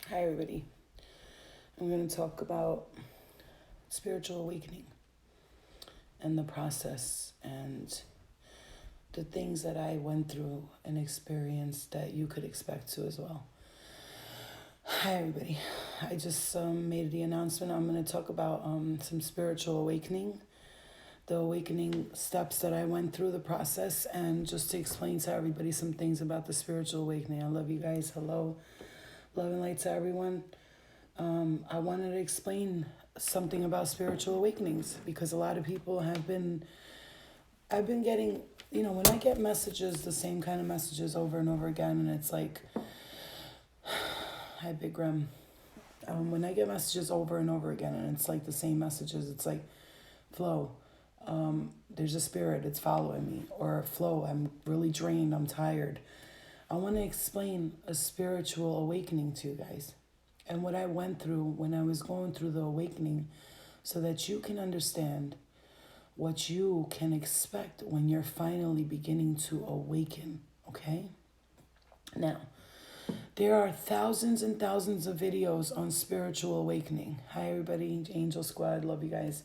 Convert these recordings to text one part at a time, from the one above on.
Hi, everybody. I'm going to talk about spiritual awakening and the process and the things that I went through and experienced that you could expect to as well. Hi, everybody. I just made the announcement. I'm going to talk about some spiritual awakening, the awakening steps that I went through the process, and just to explain to everybody some things about the spiritual awakening. I love you guys. Hello. Love and light to everyone. I wanted to explain something about spiritual awakenings because a lot of people I've been getting, when I get messages, the same kind of messages over and over again, and it's like, hi, Big Rim. When I get messages over and over again, and it's like the same messages, it's like, Flo, there's a spirit, it's following me, or Flo, I'm really drained, I'm tired. I want to explain a spiritual awakening to you guys and what I went through when I was going through the awakening so that you can understand what you can expect when you're finally beginning to awaken, okay? Now, there are thousands and thousands of videos on spiritual awakening. Hi, everybody, Angel Squad, love you guys.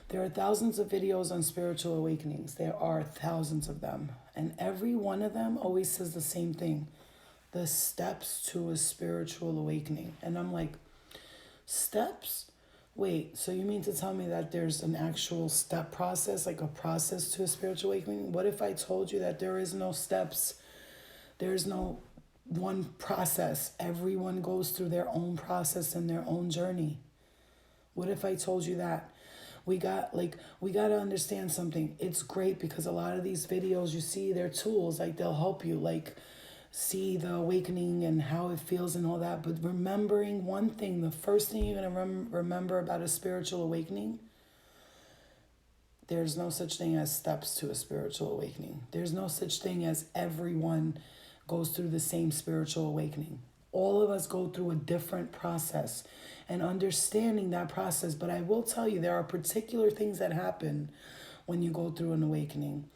There are thousands of videos on spiritual awakenings. There are thousands of them. And every one of them always says the same thing: the steps to a spiritual awakening. And I'm like, steps? Wait, so you mean to tell me that there's an actual step process, like a process to a spiritual awakening? What if I told you that there is no steps? There's no one process. Everyone goes through their own process and their own journey. What if I told you that? We got to understand something. It's great because a lot of these videos you see, they're tools, like they'll help you like see the awakening and how it feels and all that. But remembering one thing, the first thing you're going to remember about a spiritual awakening, there's no such thing as steps to a spiritual awakening. There's no such thing as everyone goes through the same spiritual awakening. All of us go through a different process and understanding that process. But I will tell you, there are particular things that happen when you go through an awakening.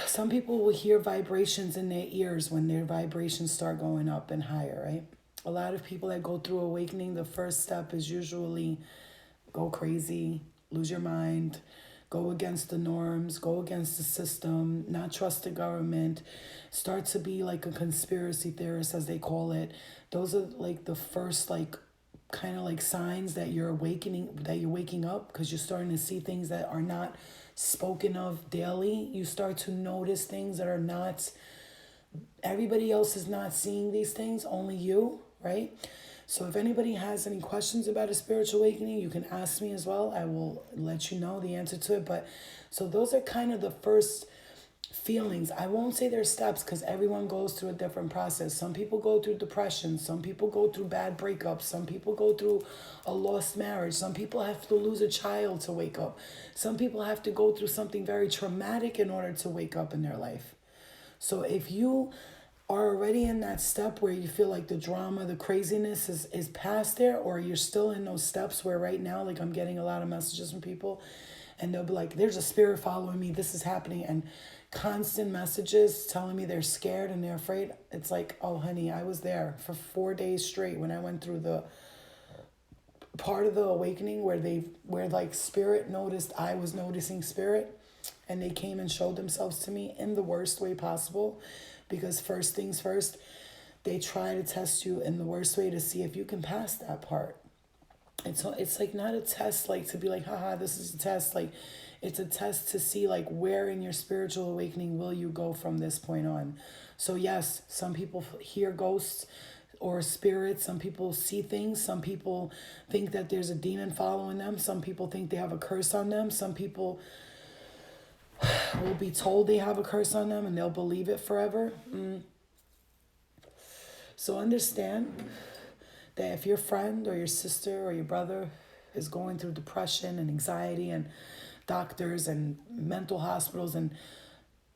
Some people will hear vibrations in their ears when their vibrations start going up and higher, right? A lot of people that go through awakening, the first step is usually go crazy, lose your mind, go against the norms, go against the system, not trust the government, start to be like a conspiracy theorist, as they call it. Those are like the first kind of like signs that you're waking up, because you're starting to see things that are not spoken of daily. You start to notice things that are not, everybody else is not seeing these things, only you, right? So if anybody has any questions about a spiritual awakening, you can ask me as well. I will let you know the answer to it. But so those are kind of the first feelings. I won't say they're steps because everyone goes through a different process. Some people go through depression. Some people go through bad breakups. Some people go through a lost marriage. Some people have to lose a child to wake up. Some people have to go through something very traumatic in order to wake up in their life. So if you are already in that step where you feel like the drama, the craziness is past there, or you're still in those steps where right now, like I'm getting a lot of messages from people and they'll be like, there's a spirit following me, this is happening, and constant messages telling me they're scared and they're afraid. It's like, oh honey, I was there for 4 days straight when I went through the part of the awakening where like spirit noticed I was noticing spirit, and they came and showed themselves to me in the worst way possible, because first things first, they try to test you in the worst way to see if you can pass that part. And so it's like not a test like to be like, haha, this is a test. Like it's a test to see like where in your spiritual awakening will you go from this point on. So yes, some people hear ghosts or spirits. Some people see things. Some people think that there's a demon following them. Some people think they have a curse on them. Some people will be told they have a curse on them and they'll believe it forever. So understand that if your friend or your sister or your brother is going through depression and anxiety and doctors and mental hospitals, and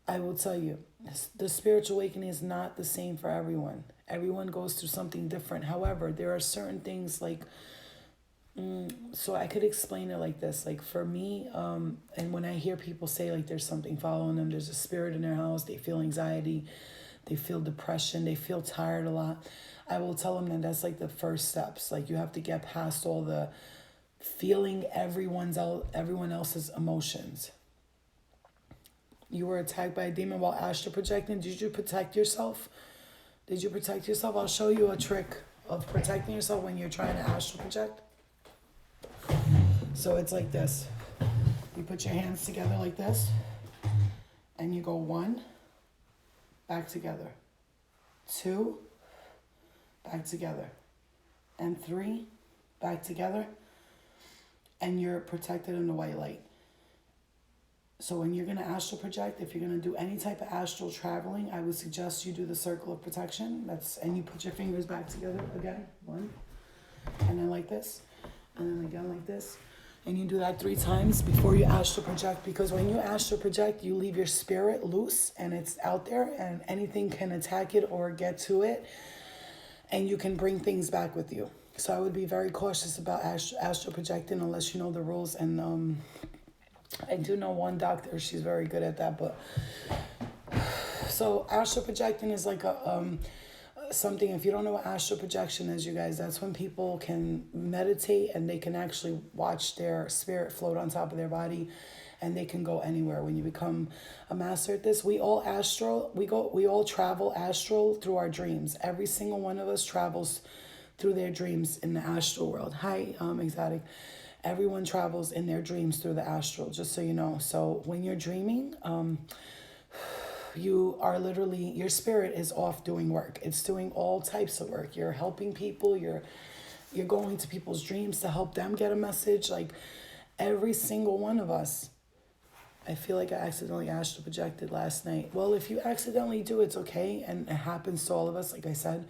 I will tell you, the spiritual awakening is not the same for everyone. Everyone goes through something different. However, there are certain things like, so I could explain it like this. Like for me, and when I hear people say like there's something following them, there's a spirit in their house, they feel anxiety, they feel depression, they feel tired a lot, I will tell them that that's like the first steps. Like you have to get past all the feeling everyone else's emotions. You were attacked by a demon while astral projecting. Did you protect yourself? Did you protect yourself? I'll show you a trick of protecting yourself when you're trying to astral project. So it's like this. You put your hands together like this, and you go 1, back together, 2, back together, and 3, back together, and you're protected in the white light. So when you're going to astral project, if you're going to do any type of astral traveling, I would suggest you do the circle of protection. And you put your fingers back together again, 1, and then like this, and then again like this. And you do that 3 times before you astral project, because when you astral project, you leave your spirit loose and it's out there and anything can attack it or get to it, and you can bring things back with you. So I would be very cautious about astral projecting unless you know the rules. And I do know one doctor, she's very good at that. But so astral projecting is like a something. If you don't know what astral projection is, you guys, that's when people can meditate and they can actually watch their spirit float on top of their body, and they can go anywhere. When you become a master at this, we all travel astral through our dreams. Every single one of us travels through their dreams in the astral world. Hi, Exotic. Everyone travels in their dreams through the astral, just so you know. So when you're dreaming, you are literally, your spirit is off doing work. It's doing all types of work. You're helping people. You're going to people's dreams to help them get a message. Like every single one of us. I feel like I accidentally astral projected last night. Well, if you accidentally do, it's okay. And it happens to all of us, like I said.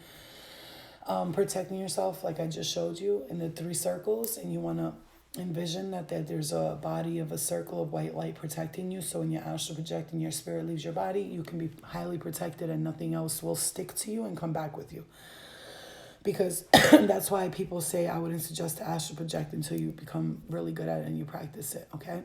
Protecting yourself, like I just showed you, in the 3 circles. And you want to envision that there's a body of a circle of white light protecting you. So when you're astral projecting, your spirit leaves your body, you can be highly protected and nothing else will stick to you and come back with you. Because that's why people say I wouldn't suggest to astral project until you become really good at it and you practice it, okay?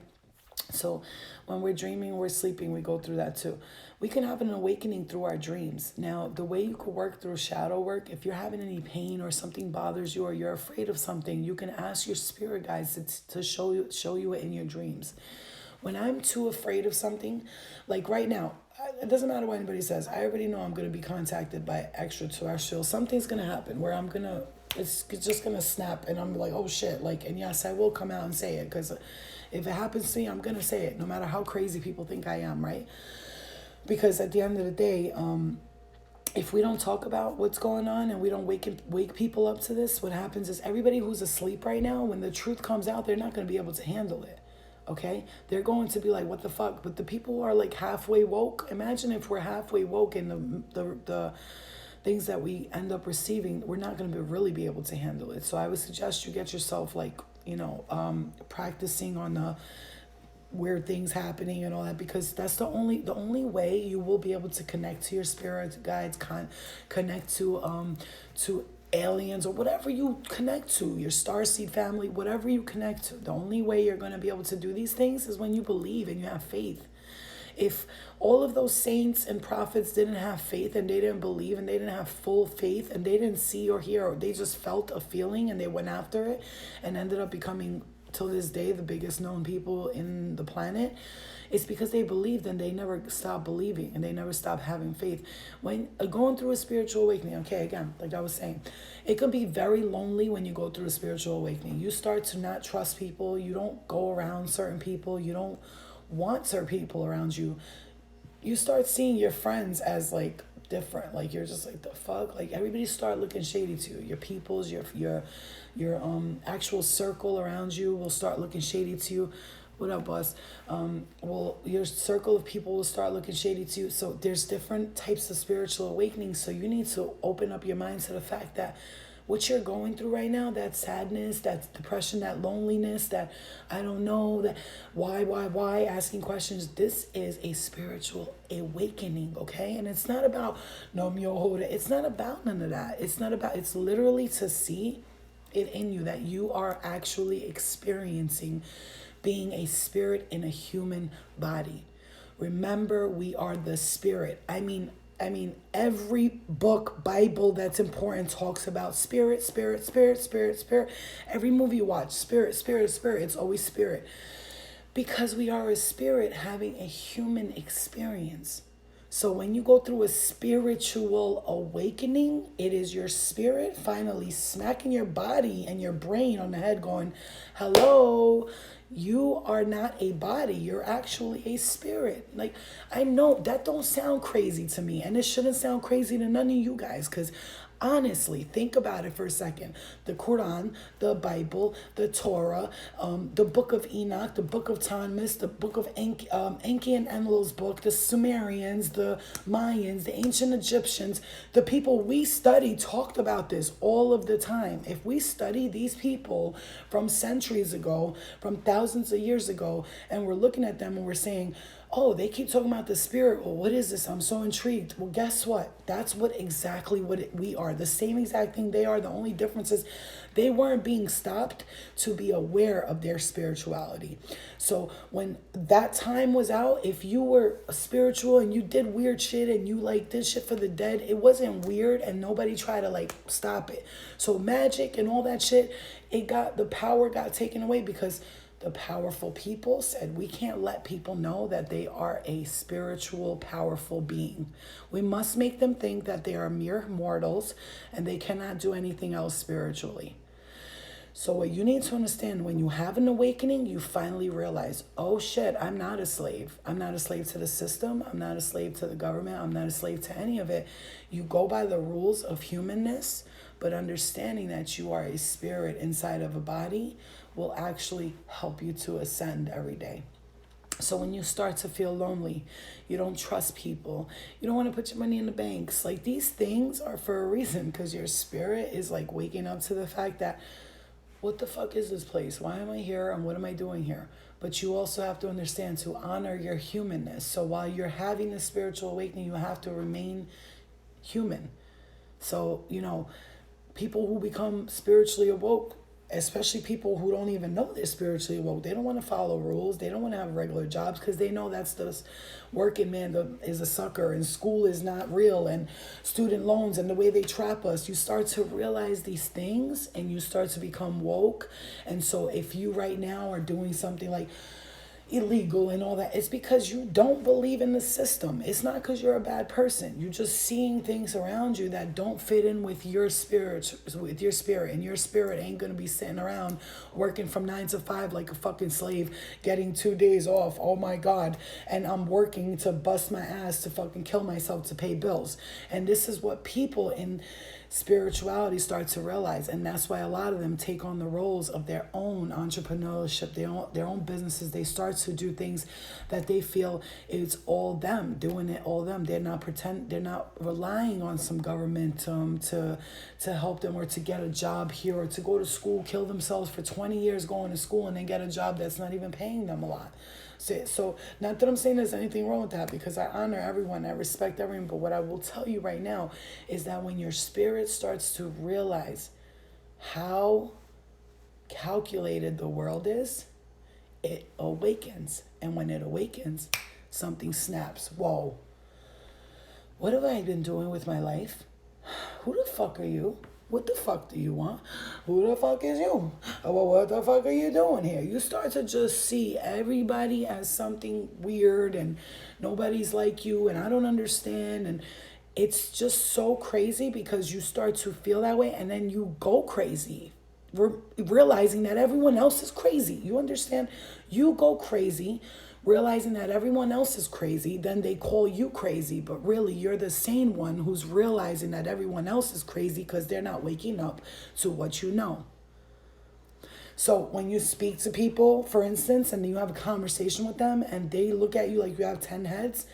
So when we're dreaming, we're sleeping, we go through that too. We can have an awakening through our dreams. Now, the way you could work through shadow work, if you're having any pain or something bothers you or you're afraid of something, you can ask your spirit guides to show you it in your dreams. When I'm too afraid of something, like right now, it doesn't matter what anybody says. I already know I'm going to be contacted by extraterrestrials. Something's going to happen where it's just going to snap and I'm like, oh shit. Like, and yes, I will come out and say it, because if it happens to me, I'm going to say it no matter how crazy people think I am, right? Because at the end of the day, if we don't talk about what's going on and we don't wake people up to this, what happens is everybody who's asleep right now, when the truth comes out, they're not going to be able to handle it. Okay? They're going to be like, what the fuck? But the people who are like halfway woke, imagine if we're halfway woke and the things that we end up receiving, we're not going to really be able to handle it. So I would suggest you get yourself like, practicing on the weird things happening and all that, because that's the only way you will be able to connect to your spirit guides, connect to aliens or whatever you connect to, your starseed family, whatever you connect to. The only way you're going to be able to do these things is when you believe and you have faith. If all of those saints and prophets didn't have faith and they didn't believe and they didn't have full faith and they didn't see or hear, or they just felt a feeling and they went after it and ended up becoming, till this day, the biggest known people in the planet, it's because they believed and they never stopped believing and they never stopped having faith. When going through a spiritual awakening, okay, again, like I was saying, it can be very lonely when you go through a spiritual awakening. You start to not trust people. You don't go around certain people. You don't want certain people around you. You start seeing your friends as like different. Like you're just like, the fuck? Like everybody start looking shady to you. Your peoples, your actual circle around you will start looking shady to you. What up, boss? Well, your circle of people will start looking shady to you. So there's different types of spiritual awakenings. So you need to open up your mind to the fact that what you're going through right now, that sadness, that depression, that loneliness, that I don't know, that why, asking questions, this is a spiritual awakening, okay? And it's not about Nom Yohoda. It's not about none of that. It's literally to see it in you that you are actually experiencing being a spirit in a human body. Remember, we are the spirit. I mean, I mean, every book, Bible that's important talks about spirit, spirit, spirit, spirit, spirit. Every movie you watch, spirit, spirit, spirit. It's always spirit. Because we are a spirit having a human experience. So when you go through a spiritual awakening, it is your spirit finally smacking your body and your brain on the head going, hello, you are not a body. You're actually a spirit. Like, I know that don't sound crazy to me, and it shouldn't sound crazy to none of you guys, because honestly, think about it for a second. The Quran, the Bible, the Torah, the book of Enoch, the book of Thomas, the book of Enki and Enlil's book, the Sumerians, the Mayans, the ancient Egyptians, the people we study talked about this all of the time. If we study these people from centuries ago, from thousands of years ago, and we're looking at them and we're saying, oh, they keep talking about the spirit. Well, what is this? I'm so intrigued. Well, guess what? That's exactly what we are. The same exact thing they are. The only difference is they weren't being stopped to be aware of their spirituality. So when that time was out, if you were spiritual and you did weird shit and you like did shit for the dead, it wasn't weird and nobody tried to like stop it. So magic and all that shit, the power got taken away because the powerful people said, we can't let people know that they are a spiritual, powerful being. We must make them think that they are mere mortals and they cannot do anything else spiritually. So what you need to understand, when you have an awakening, you finally realize, oh shit, I'm not a slave. I'm not a slave to the system. I'm not a slave to the government. I'm not a slave to any of it. You go by the rules of humanness, but understanding that you are a spirit inside of a body will actually help you to ascend every day. So when you start to feel lonely, you don't trust people, you don't want to put your money in the banks, like these things are for a reason, because your spirit is like waking up to the fact that, what the fuck is this place? Why am I here? And what am I doing here? But you also have to understand to honor your humanness. So while you're having the spiritual awakening, you have to remain human. So, people who become spiritually awoke, especially people who don't even know they're spiritually awoke, they don't want to follow rules. They don't want to have regular jobs because they know that's the working man is a sucker and school is not real and student loans and the way they trap us. You start to realize these things and you start to become woke. And so if you right now are doing something like illegal and all that, it's because you don't believe in the system. It's not because you're a bad person. You're just seeing things around you that don't fit in with your spirit, and your spirit ain't gonna be sitting around working from 9 to 5 like a fucking slave, getting 2 days off. Oh my God. And I'm working to bust my ass to fucking kill myself to pay bills. And this is what people in spirituality start to realize, and that's why a lot of them take on the roles of their own entrepreneurship, their own businesses. They start to do things that they feel it's all them doing it, all them. They're not relying on some government to help them, or to get a job here, or to go to school, kill themselves for 20 years going to school and then get a job that's not even paying them a lot. So not that I'm saying there's anything wrong with that, because I honor everyone, I respect everyone, but what I will tell you right now is that when your spirit starts to realize how calculated the world is, it awakens. And when it awakens, something snaps. Whoa, what have I been doing with my life? Who the fuck are you? What the fuck do you want? Who the fuck is you? Well, what the fuck are you doing here? You start to just see everybody as something weird and nobody's like you and I don't understand. And it's just so crazy because you start to feel that way and then you go crazy, realizing that everyone else is crazy. You understand? You go crazy, realizing that everyone else is crazy, then they call you crazy, but really you're the sane one who's realizing that everyone else is crazy because they're not waking up to what you know. So when you speak to people, for instance, and you have a conversation with them and they look at you like you have 10 heads,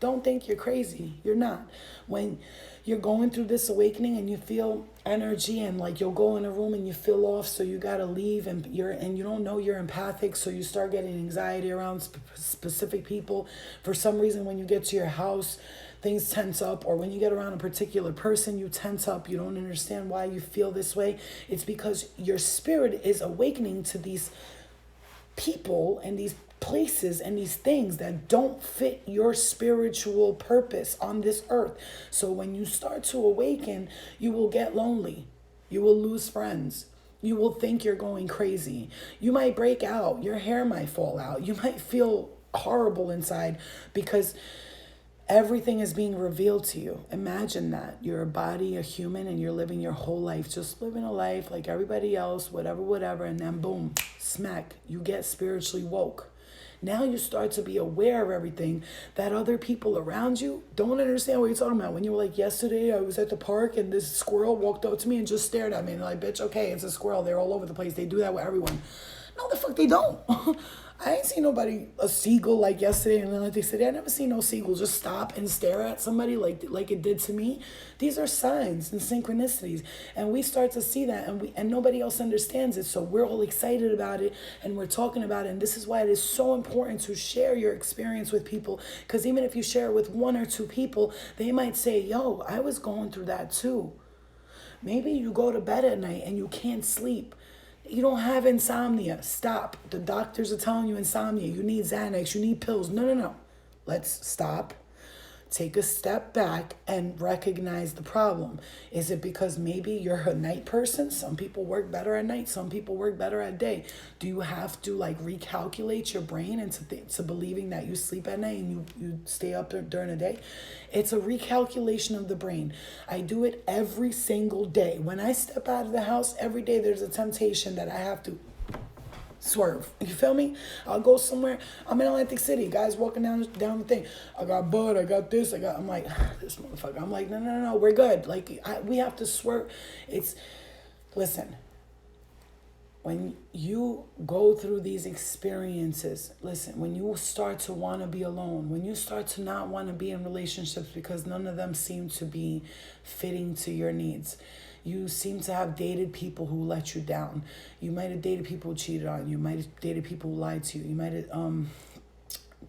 don't think you're crazy. You're not. When you're going through this awakening and you feel energy and like you'll go in a room and you feel off, so you got to leave, and you don't know you're empathic, so you start getting anxiety around specific people. For some reason, when you get to your house, things tense up, or when you get around a particular person, you tense up. You don't understand why you feel this way. It's because your spirit is awakening to these people and these places and these things that don't fit your spiritual purpose on this earth. So when you start to awaken, you will get lonely. You will lose friends. You will think you're going crazy. You might break out. Your hair might fall out. You might feel horrible inside because everything is being revealed to you. Imagine that. You're a body, a human, and you're living your whole life, just living a life like everybody else, whatever, and then boom, smack, you get spiritually woke. Now you start to be aware of everything that other people around you don't understand what you're talking about. When you were like, yesterday I was at the park and this squirrel walked up to me and just stared at me. And like, bitch, okay, it's a squirrel. They're all over the place. They do that with everyone. No, the fuck they don't. I ain't seen nobody, a seagull like yesterday in Atlantic City. I never seen no seagull just stop and stare at somebody like it did to me. These are signs and synchronicities. And we start to see that and nobody else understands it. So we're all excited about it and we're talking about it. And this is why it is so important to share your experience with people. Because even if you share it with one or two people, they might say, yo, I was going through that too. Maybe you go to bed at night and you can't sleep. You don't have insomnia. Stop. The doctors are telling you insomnia. You need Xanax. You need pills. No. Let's stop. Take a step back and recognize the problem. Is it because maybe you're a night person? Some people work better at night. Some people work better at day. Do you have to like recalculate your brain into believing that you sleep at night and you stay up during the day? It's a recalculation of the brain. I do it every single day. When I step out of the house, every day there's a temptation that I have to swerve. You feel me? I'll go somewhere. I'm in Atlantic City. Guys walking down the thing. I got bud. I got this. I'm like, this motherfucker. I'm like, no. We're good. Like, we have to swerve. Listen. When you go through these experiences, listen, when you start to want to be alone, when you start to not want to be in relationships because none of them seem to be fitting to your needs, you seem to have dated people who let you down. You might have dated people who cheated on you. You might have dated people who lied to you. You might have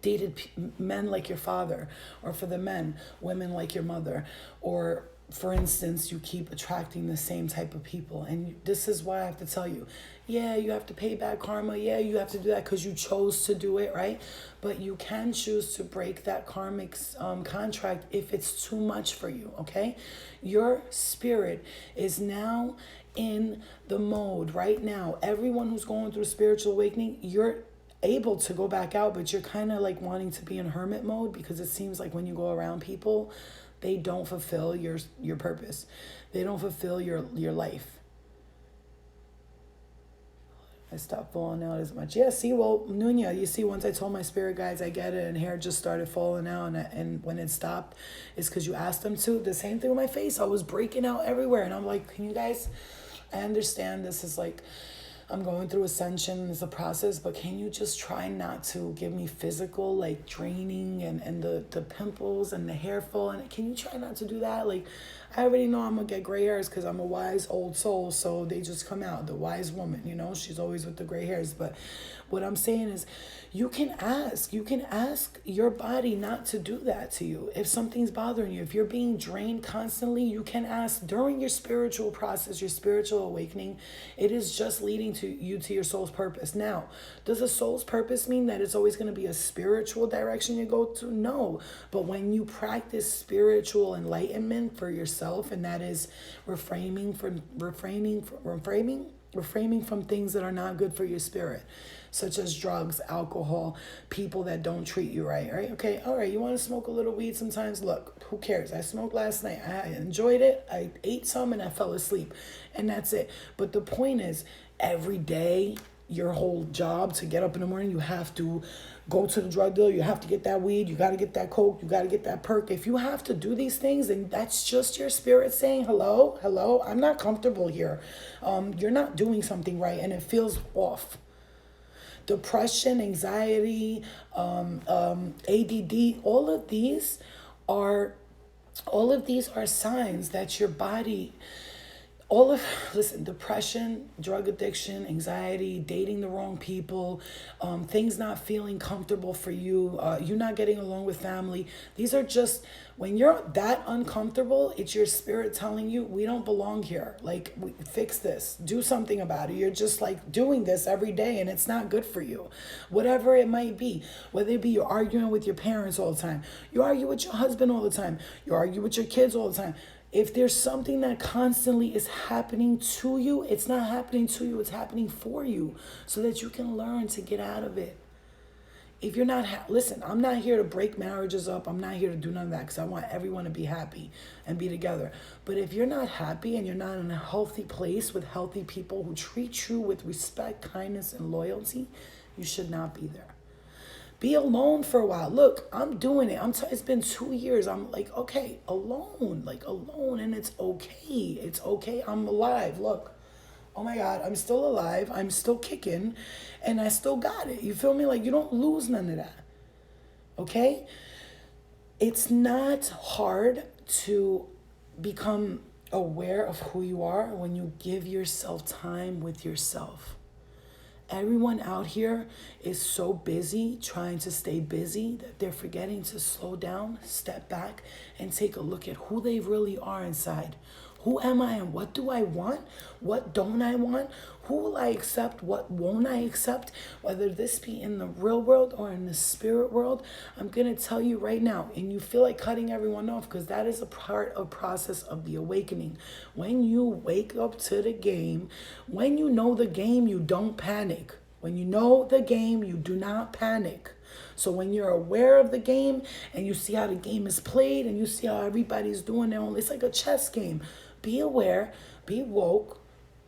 dated men like your father, or for the men, women like your mother, or for instance, you keep attracting the same type of people. And this is why I have to tell you, yeah, you have to pay back karma. Yeah, you have to do that because you chose to do it, right? But you can choose to break that karmic contract if it's too much for you, okay? Your spirit is now in the mode right now. Everyone who's going through spiritual awakening, you're able to go back out, but you're kind of like wanting to be in hermit mode because it seems like when you go around people, they don't fulfill your purpose. They don't fulfill your life. I stopped falling out as much. Yeah, see, well, Nunya, you see, once I told my spirit guides I get it and hair just started falling out and when it stopped, it's because you asked them to. The same thing with my face. I was breaking out everywhere. And I'm like, can you guys, I understand this is like, I'm going through ascension, it's a process, but can you just try not to give me physical, like draining and the pimples and the hair fall? And can you try not to do that? Like, I already know I'm going to get gray hairs because I'm a wise old soul, so they just come out. The wise woman, you know, she's always with the gray hairs. But what I'm saying is you can ask your body not to do that to you. If something's bothering you, if you're being drained constantly, you can ask during your spiritual process, your spiritual awakening. It is just leading to you to your soul's purpose. Now, does a soul's purpose mean that it's always going to be a spiritual direction you go to? No. But when you practice spiritual enlightenment for yourself, and that is refraining from things that are not good for your spirit, such as drugs, alcohol, people that don't treat you right? Okay, all right, you want to smoke a little weed sometimes? Look, who cares? I smoked last night. I enjoyed it. I ate some and I fell asleep, and that's it. But the point is, every day, your whole job to get up in the morning, you have to go to the drug dealer, you have to get that weed, you got to get that coke, you got to get that perk. If you have to do these things, then that's just your spirit saying, hello, I'm not comfortable here. You're not doing something right, and it feels off. Depression, anxiety, ADD, all of these are signs that your body all of, listen, depression, drug addiction, anxiety, dating the wrong people, things not feeling comfortable for you, you not getting along with family. These are just, when you're that uncomfortable, it's your spirit telling you, we don't belong here. Like, fix this, do something about it. You're just like doing this every day and it's not good for you. Whatever it might be, whether it be you're arguing with your parents all the time, you argue with your husband all the time, you argue with your kids all the time. If there's something that constantly is happening to you, it's not happening to you, it's happening for you, so that you can learn to get out of it. If you're not, listen, I'm not here to break marriages up. I'm not here to do none of that, because I want everyone to be happy and be together. But if you're not happy and you're not in a healthy place with healthy people who treat you with respect, kindness, and loyalty, you should not be there. Be alone for a while. Look, I'm doing it. It's been 2 years. I'm like, okay, alone, and it's okay. It's okay. I'm alive. Look, oh my God, I'm still alive. I'm still kicking, and I still got it. You feel me? Like, you don't lose none of that. Okay? It's not hard to become aware of who you are when you give yourself time with yourself. Everyone out here is so busy trying to stay busy that they're forgetting to slow down, step back, and take a look at who they really are inside. Who am I and what do I want? What don't I want? Who will I accept? What won't I accept? Whether this be in the real world or in the spirit world, I'm going to tell you right now, and you feel like cutting everyone off, because that is a part of process of the awakening. When you wake up to the game, when you know the game, you don't panic. When you know the game, you do not panic. So when you're aware of the game and you see how the game is played and you see how everybody's doing their own, it's like a chess game. Be aware, be woke.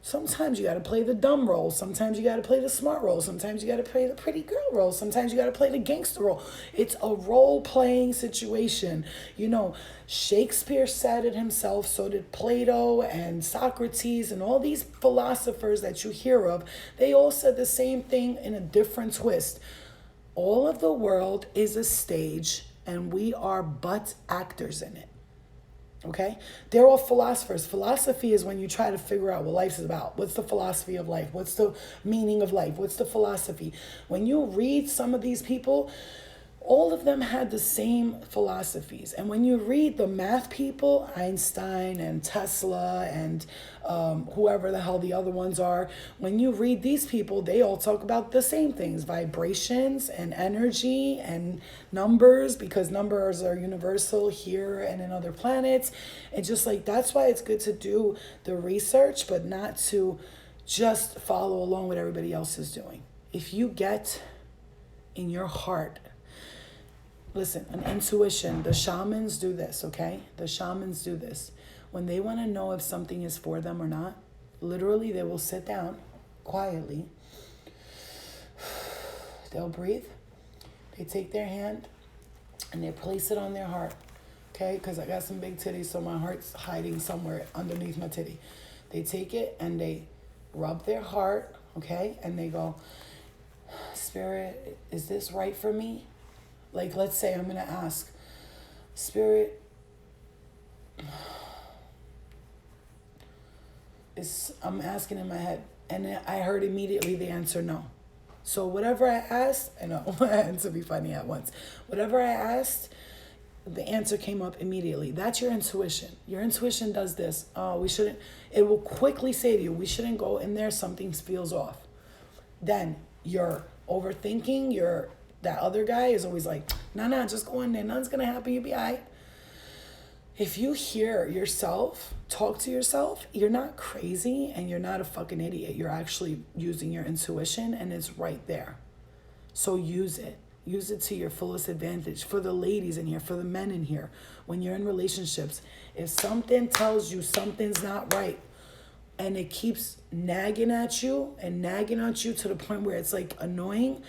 Sometimes you got to play the dumb role. Sometimes you got to play the smart role. Sometimes you got to play the pretty girl role. Sometimes you got to play the gangster role. It's a role-playing situation. You know, Shakespeare said it himself. So did Plato and Socrates and all these philosophers that you hear of. They all said the same thing in a different twist. All of the world is a stage, and we are but actors in it. Okay? They're all philosophers. Philosophy is when you try to figure out what life is about. What's the philosophy of life? What's the meaning of life? What's the philosophy? When you read some of these people, all of them had the same philosophies. And when you read the math people, Einstein and Tesla and whoever the hell the other ones are, when you read these people, they all talk about the same things: vibrations and energy and numbers, because numbers are universal here and in other planets. And just like, that's why it's good to do the research, but not to just follow along what everybody else is doing. If you get in your heart, listen, an intuition, the shamans do this, okay? The shamans do this. When they want to know if something is for them or not, literally they will sit down quietly. They'll breathe. They take their hand and they place it on their heart, okay? Because I got some big titties, so my heart's hiding somewhere underneath my titty. They take it and they rub their heart, okay? And they go, Spirit, is this right for me? Like, let's say I'm going to ask, Spirit, I'm asking in my head, and I heard immediately the answer no. So whatever I asked, I know, I had to be funny at once. Whatever I asked, the answer came up immediately. That's your intuition. Your intuition does this. Oh, we shouldn't, it will quickly say to you, we shouldn't go in there, something feels off. Then you're overthinking, that other guy is always like, nah, just go in there. Nothing's going to happen. You'll be all right. If you hear yourself talk to yourself, you're not crazy and you're not a fucking idiot. You're actually using your intuition, and it's right there. So use it. Use it to your fullest advantage. For the ladies in here, for the men in here, when you're in relationships, if something tells you something's not right and it keeps nagging at you to the point where it's like annoying,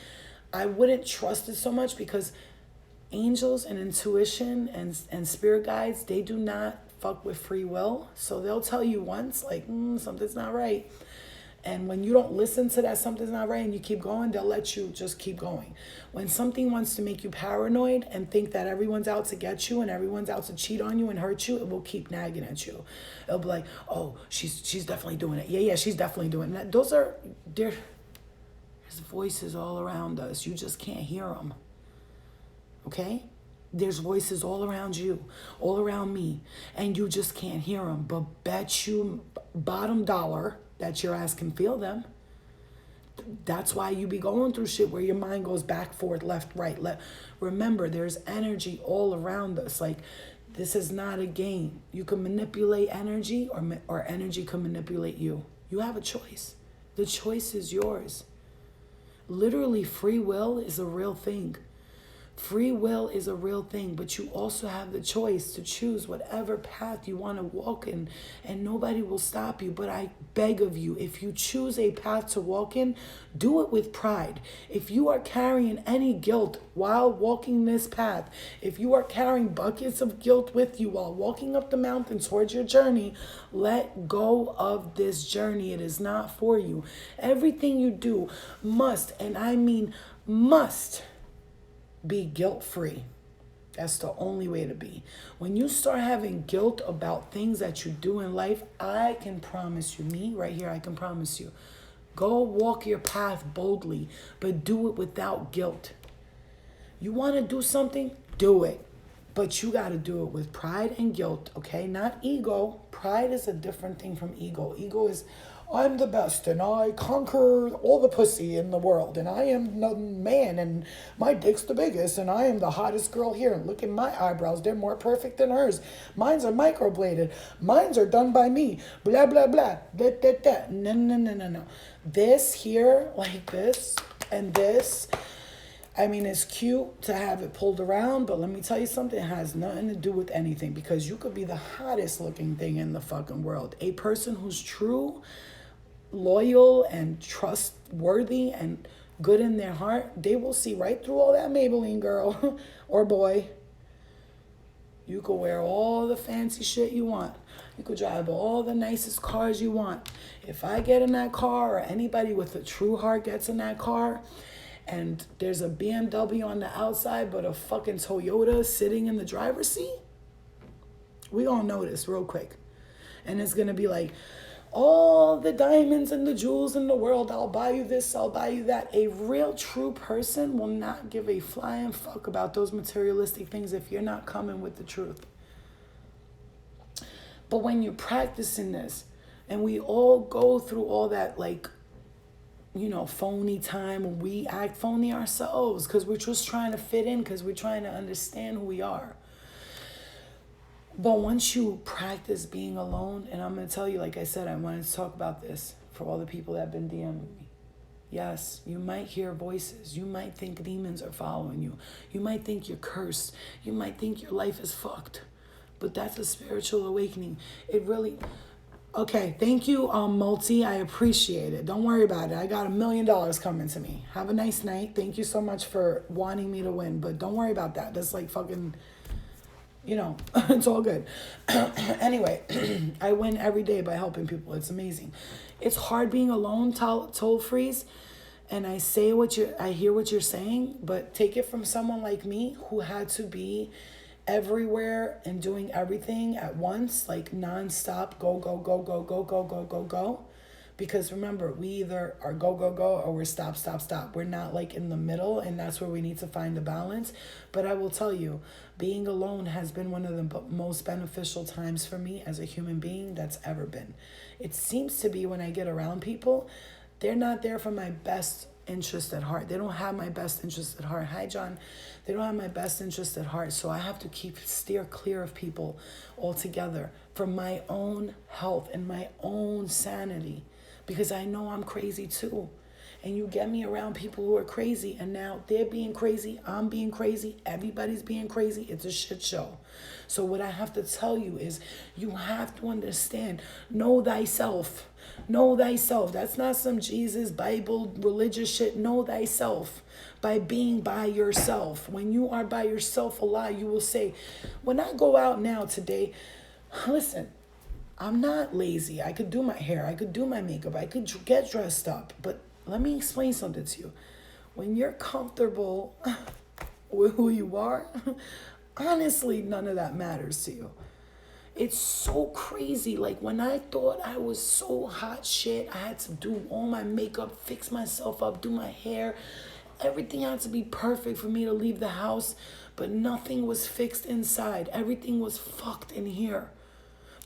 I wouldn't trust it so much, because angels and intuition and spirit guides, they do not fuck with free will. So they'll tell you once, like, something's not right. And when you don't listen to that something's not right and you keep going, they'll let you just keep going. When something wants to make you paranoid and think that everyone's out to get you and everyone's out to cheat on you and hurt you, it will keep nagging at you. It'll be like, oh, she's definitely doing it. Yeah, she's definitely doing that. There's voices all around us. You just can't hear them. Okay? There's voices all around you, all around me, and you just can't hear them. But bet you bottom dollar that your ass can feel them. That's why you be going through shit where your mind goes back, forth, left, right, left. Remember, there's energy all around us. Like, this is not a game. You can manipulate energy or energy can manipulate you. You have a choice. The choice is yours. Literally, free will is a real thing. Free will is a real thing, but you also have the choice to choose whatever path you want to walk in, and nobody will stop you. But I beg of you, if you choose a path to walk in, do it with pride. If you are carrying any guilt while walking this path, if you are carrying buckets of guilt with you while walking up the mountain towards your journey, let go of this journey. It is not for you. Everything you do must, and I mean must, be guilt-free. That's the only way to be. When you start having guilt about things that you do in life, I can promise you, me right here, I can promise you, go walk your path boldly, but do it without guilt. You want to do something? Do it. But you got to do it with pride and guilt, okay? Not ego. Pride is a different thing from ego. Ego is, I'm the best and I conquer all the pussy in the world and I am the man and my dick's the biggest and I am the hottest girl here. And look at my eyebrows. They're more perfect than hers. Mine's are microbladed. Mine's are done by me. Blah, blah, blah. No. This here, like this and this, I mean, it's cute to have it pulled around, but let me tell you something, it has nothing to do with anything because you could be the hottest looking thing in the fucking world. A person who's true, loyal, and trustworthy and good in their heart, they will see right through all that Maybelline, girl or boy. You could wear all the fancy shit you want. You could drive all the nicest cars you want. If I get in that car or anybody with a true heart gets in that car, and there's a BMW on the outside, but a fucking Toyota sitting in the driver's seat, we gonna notice real quick. And it's gonna be like, all the diamonds and the jewels in the world, I'll buy you this, I'll buy you that. A real true person will not give a flying fuck about those materialistic things if you're not coming with the truth. But when you're practicing this, and we all go through all that, like, phony time, we act phony ourselves because we're just trying to fit in, because we're trying to understand who we are. But once you practice being alone, and I'm going to tell you, like I said, I wanted to talk about this for all the people that have been DMing me. Yes, you might hear voices. You might think demons are following you. You might think you're cursed. You might think your life is fucked. But that's a spiritual awakening. It really... Okay, thank you, Multi. I appreciate it. Don't worry about it. I got $1 million coming to me. Have a nice night. Thank you so much for wanting me to win, but don't worry about that. That's like fucking, it's all good. Anyway, I win every day by helping people. It's amazing. It's hard being alone, toll freeze, and I hear what you're saying, but take it from someone like me who had to be everywhere and doing everything at once, like nonstop, go. Because remember, we either are go or we're stop. We're not like in the middle, and that's where we need to find the balance. But I will tell you, being alone has been one of the most beneficial times for me as a human being that's ever been. It seems to be when I get around people, they're not there for my best interest at heart. They don't have my best interest at heart. Hi, John. They don't have my best interest at heart. So I have to steer clear of people altogether for my own health and my own sanity, because I know I'm crazy too. And you get me around people who are crazy, and now they're being crazy, I'm being crazy, everybody's being crazy. It's a shit show. So what I have to tell you is, you have to understand, know thyself. Know thyself. That's not some Jesus, Bible, religious shit. Know thyself by being by yourself. When you are by yourself a lot, you will say, when I go out now today, listen, I'm not lazy. I could do my hair. I could do my makeup. I could get dressed up. But let me explain something to you. When you're comfortable with who you are, honestly, none of that matters to you. It's so crazy. Like when I thought I was so hot shit, I had to do all my makeup, fix myself up, do my hair. Everything had to be perfect for me to leave the house, but nothing was fixed inside. Everything was fucked in here.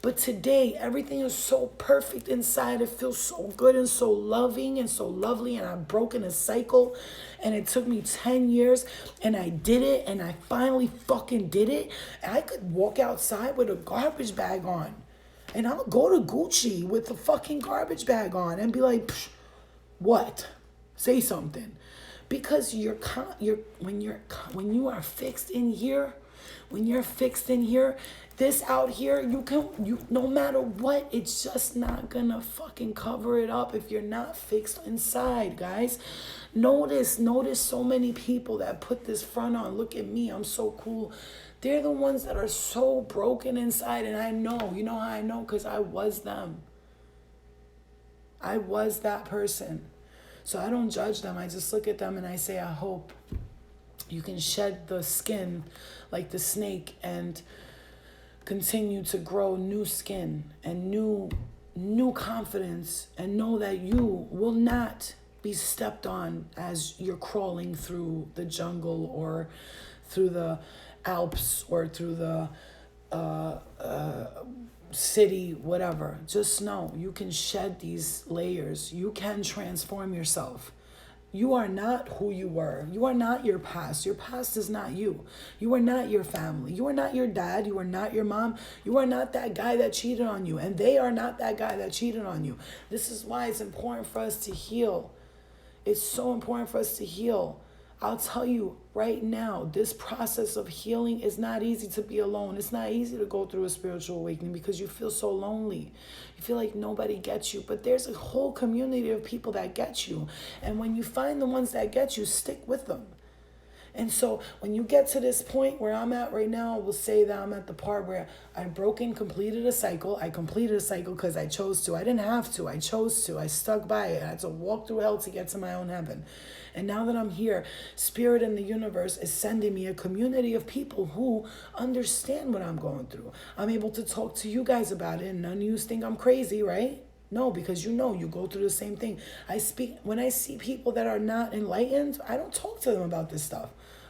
But today, everything is so perfect inside. It feels so good and so loving and so lovely. And I've broken a cycle. And it took me 10 years. And I did it. And I finally fucking did it. And I could walk outside with a garbage bag on. And I'll go to Gucci with the fucking garbage bag on. And be like, what? Say something. Because when you are fixed in here, when you're fixed in here, this out here, you no matter what, it's just not gonna fucking cover it up if you're not fixed inside, guys. Notice so many people that put this front on. Look at me, I'm so cool. They're the ones that are so broken inside, and I know, you know how I know? Because I was them. I was that person. So I don't judge them. I just look at them and I say, I hope you can shed the skin like the snake and continue to grow new skin and new confidence, and know that you will not be stepped on as you're crawling through the jungle or through the Alps or through the city, whatever. Just know you can shed these layers. You can transform yourself. You are not who you were. You are not your past. Your past is not you. You are not your family. You are not your dad. You are not your mom. You are not that guy that cheated on you. And they are not that guy that cheated on you. This is why it's important for us to heal. It's so important for us to heal. I'll tell you right now, this process of healing is not easy to be alone. It's not easy to go through a spiritual awakening because you feel so lonely. You feel like nobody gets you, but there's a whole community of people that get you. And when you find the ones that get you, stick with them. And so when you get to this point where I'm at right now, I will say that I'm at the part where I completed a cycle. I completed a cycle because I chose to. I didn't have to. I chose to. I stuck by it. I had to walk through hell to get to my own heaven. And now that I'm here, Spirit and the universe is sending me a community of people who understand what I'm going through. I'm able to talk to you guys about it, and none of you think I'm crazy, right? No, because you go through the same thing. When I see people that are not enlightened, I don't talk to them about this stuff.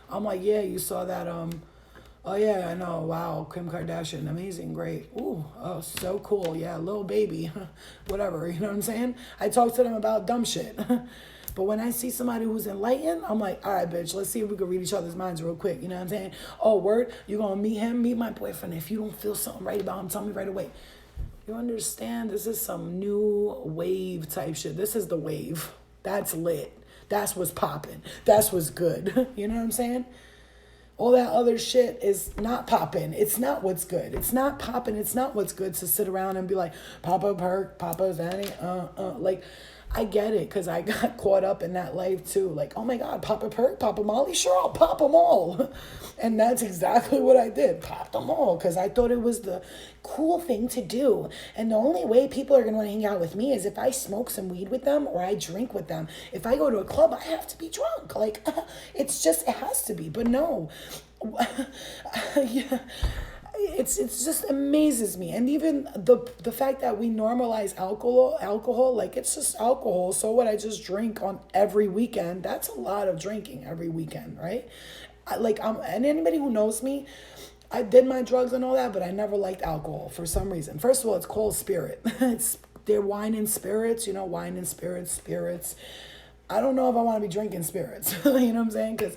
I'm like, yeah, you saw that, oh yeah, I know, wow, Kim Kardashian, amazing, great. Ooh, oh, so cool, yeah, little baby, whatever, you know what I'm saying? I talk to them about dumb shit. But when I see somebody who's enlightened, I'm like, all right, bitch, let's see if we can read each other's minds real quick. You know what I'm saying? Oh, word, you gonna meet him, meet my boyfriend. If you don't feel something right about him, tell me right away. You understand? This is some new wave type shit. This is the wave. That's lit. That's what's popping. That's what's good. You know what I'm saying? All that other shit is not popping. It's not what's good. It's not popping. It's not what's good to sit around and be like, Papa Perk, Papa Zanny, like, I get it, because I got caught up in that life too. Like, oh my God, Papa Perk, Papa Molly, sure, I'll pop them all. And that's exactly what I did. Pop them all, because I thought it was the cool thing to do. And the only way people are going to want to hang out with me is if I smoke some weed with them or I drink with them. If I go to a club, I have to be drunk. Like, it has to be. But no. Yeah. It just amazes me. And even the fact that we normalize alcohol, like, it's just alcohol. So what, I just drink on every weekend. That's a lot of drinking every weekend, right? And anybody who knows me, I did my drugs and all that, but I never liked alcohol for some reason. First of all, it's called spirit. They're wine and spirits, wine and spirits. I don't know if I want to be drinking spirits, you know what I'm saying? Because,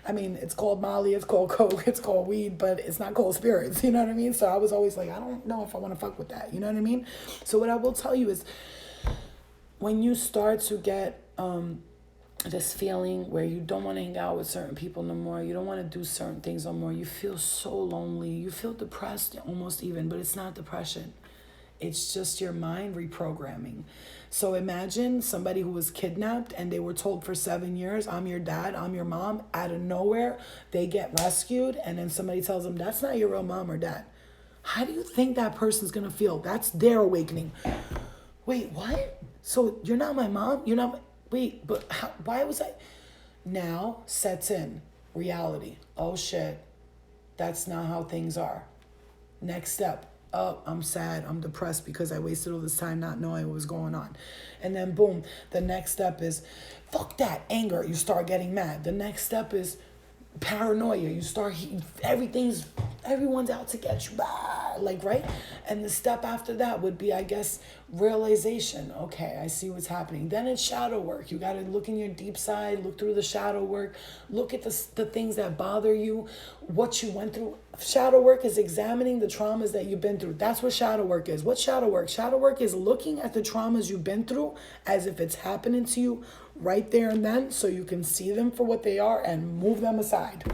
it's called Molly, it's called Coke, it's called weed, but it's not called spirits, you know what I mean? So I was always like, I don't know if I want to fuck with that, you know what I mean? So what I will tell you is, when you start to get this feeling where you don't want to hang out with certain people no more, you don't want to do certain things no more, you feel so lonely, you feel depressed almost even, but it's not depression. It's just your mind reprogramming. So imagine somebody who was kidnapped and they were told for 7 years, I'm your dad, I'm your mom. Out of nowhere, they get rescued, and then somebody tells them, that's not your real mom or dad. How do you think that person's going to feel? That's their awakening. Wait, what? So you're not my mom? You're not my... Wait, but how, why was I... Now sets in reality. Oh shit, that's not how things are. Next step. Oh, I'm sad. I'm depressed because I wasted all this time not knowing what was going on. And then boom, the next step is, fuck that, anger. You start getting mad. The next step is paranoia. You start, everyone's out to get you. Like, right? And the step after that would be, I guess, realization. Okay, I see what's happening. Then it's shadow work. You got to look in your deep side, look through the shadow work, look at the things that bother you, what you went through. Shadow work is examining the traumas that you've been through. That's what shadow work is. What's shadow work? Shadow work is looking at the traumas you've been through as if it's happening to you right there and then, so you can see them for what they are and move them aside.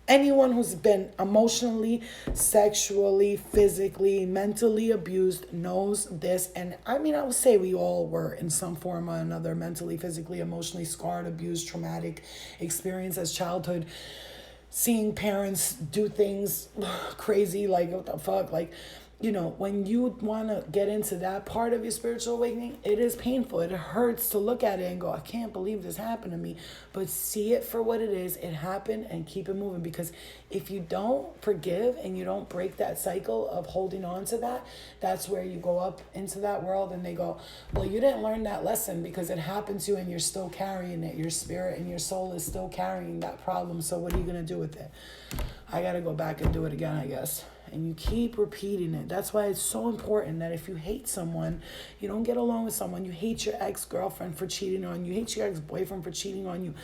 Anyone who's been emotionally, sexually, physically, mentally abused knows this. And I mean, I would say we all were in some form or another mentally, physically, emotionally scarred, abused, traumatic experience as childhood. Seeing parents do things crazy, like what the fuck, like, you know, when you want to get into that part of your spiritual awakening, it is painful. It hurts to look at it and go, I can't believe this happened to me. But see it for what it is. It happened, and keep it moving. Because if you don't forgive and you don't break that cycle of holding on to that, that's where you go up into that world and they go, well, you didn't learn that lesson because it happened to you and you're still carrying it. Your spirit and your soul is still carrying that problem. So what are you going to do with it? I got to go back and do it again, I guess. And you keep repeating it. That's why it's so important that if you hate someone, you don't get along with someone, you hate your ex-girlfriend for cheating on you, hate your ex-boyfriend for cheating on you,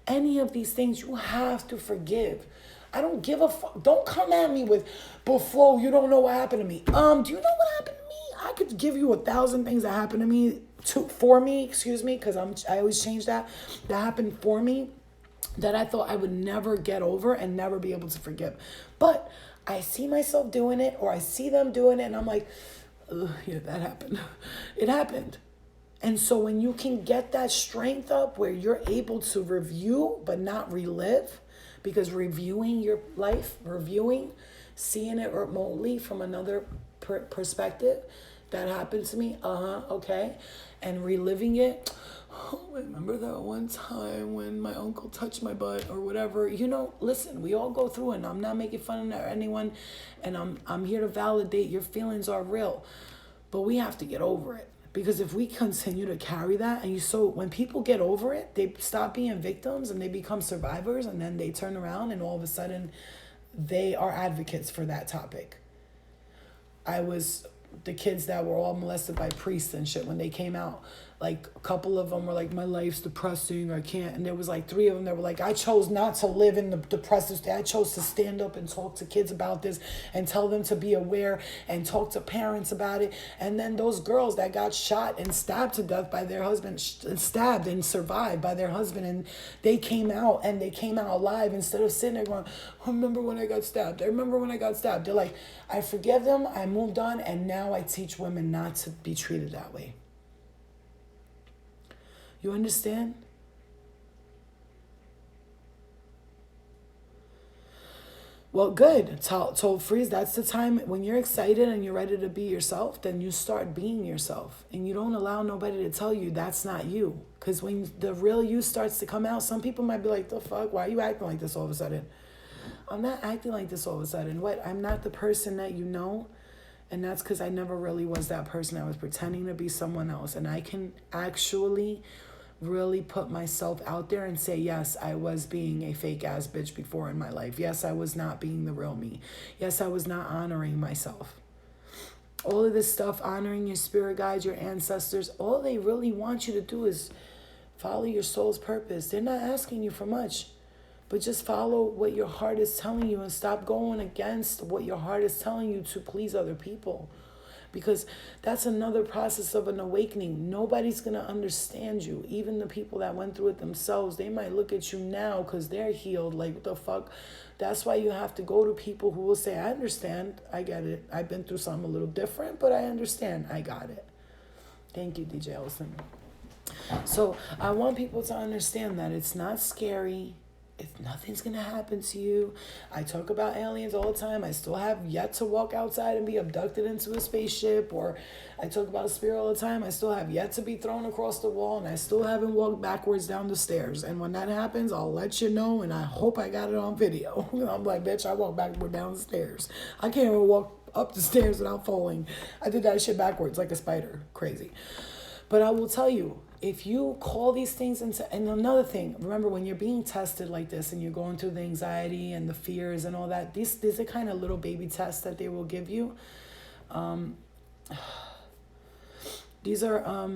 any of these things, you have to forgive. I don't give a fuck. Don't come at me with, but Flo, you don't know what happened to me. Do you know what happened to me? I could give you 1,000 things that happened to me, because I always change that happened for me, that I thought I would never get over and never be able to forgive. But I see myself doing it, or I see them doing it, and I'm like, yeah, that happened. It happened. And so when you can get that strength up where you're able to review but not relive, because reviewing your life, seeing it remotely from another perspective, that happened to me, okay, and reliving it. Oh, remember that one time when my uncle touched my butt or whatever. You know, listen, we all go through it, and I'm not making fun of anyone, and I'm here to validate your feelings are real. But we have to get over it. Because if we continue to carry that, when people get over it, they stop being victims and they become survivors, and then they turn around and all of a sudden they are advocates for that topic. The kids that were all molested by priests and shit, when they came out, like a couple of them were like, my life's depressing, I can't. And there was like 3 of them that were like, I chose not to live in the depressive state. I chose to stand up and talk to kids about this and tell them to be aware and talk to parents about it. And then those girls that got shot and stabbed to death by their husband, stabbed and survived by their husband, and they came out alive, instead of sitting there going, I remember when I got stabbed. They're like, I forgive them, I moved on, and now I teach women not to be treated that way. You understand? Well, good. Told Freeze, that's the time when you're excited and you're ready to be yourself, then you start being yourself. And you don't allow nobody to tell you that's not you. Because when the real you starts to come out, some people might be like, the fuck, why are you acting like this all of a sudden? I'm not acting like this all of a sudden. What? I'm not the person that you know. And that's because I never really was that person. I was pretending to be someone else. And I can actually really put myself out there and say, yes, I was being a fake ass bitch before in my life. Yes, I was not being the real me. Yes, I was not honoring myself. All of this stuff, honoring your spirit guides, your ancestors, all they really want you to do is follow your soul's purpose. They're not asking you for much, but just follow what your heart is telling you and stop going against what your heart is telling you to please other people. Because that's another process of an awakening. Nobody's going to understand you. Even the people that went through it themselves, they might look at you now because they're healed. Like, what the fuck? That's why you have to go to people who will say, I understand. I get it. I've been through something a little different, but I understand. I got it. Thank you, DJ Ellison. So I want people to understand that it's not scary. nothing's gonna happen to you. I talk about aliens all the time. I still have yet to walk outside and be abducted into a spaceship. Or I talk about spirit all the time. I still have yet to be thrown across the wall, and I still haven't walked backwards down the stairs. And when that happens, I'll let you know, and I hope I got it on video. I'm like, bitch, I walked backward down the stairs. I can't even walk up the stairs without falling. I did that shit backwards like a spider. Crazy. But I will tell you, if you call these things into, and another thing, remember when you're being tested like this and you're going through the anxiety and the fears and all that, these are kind of little baby tests that they will give you. These are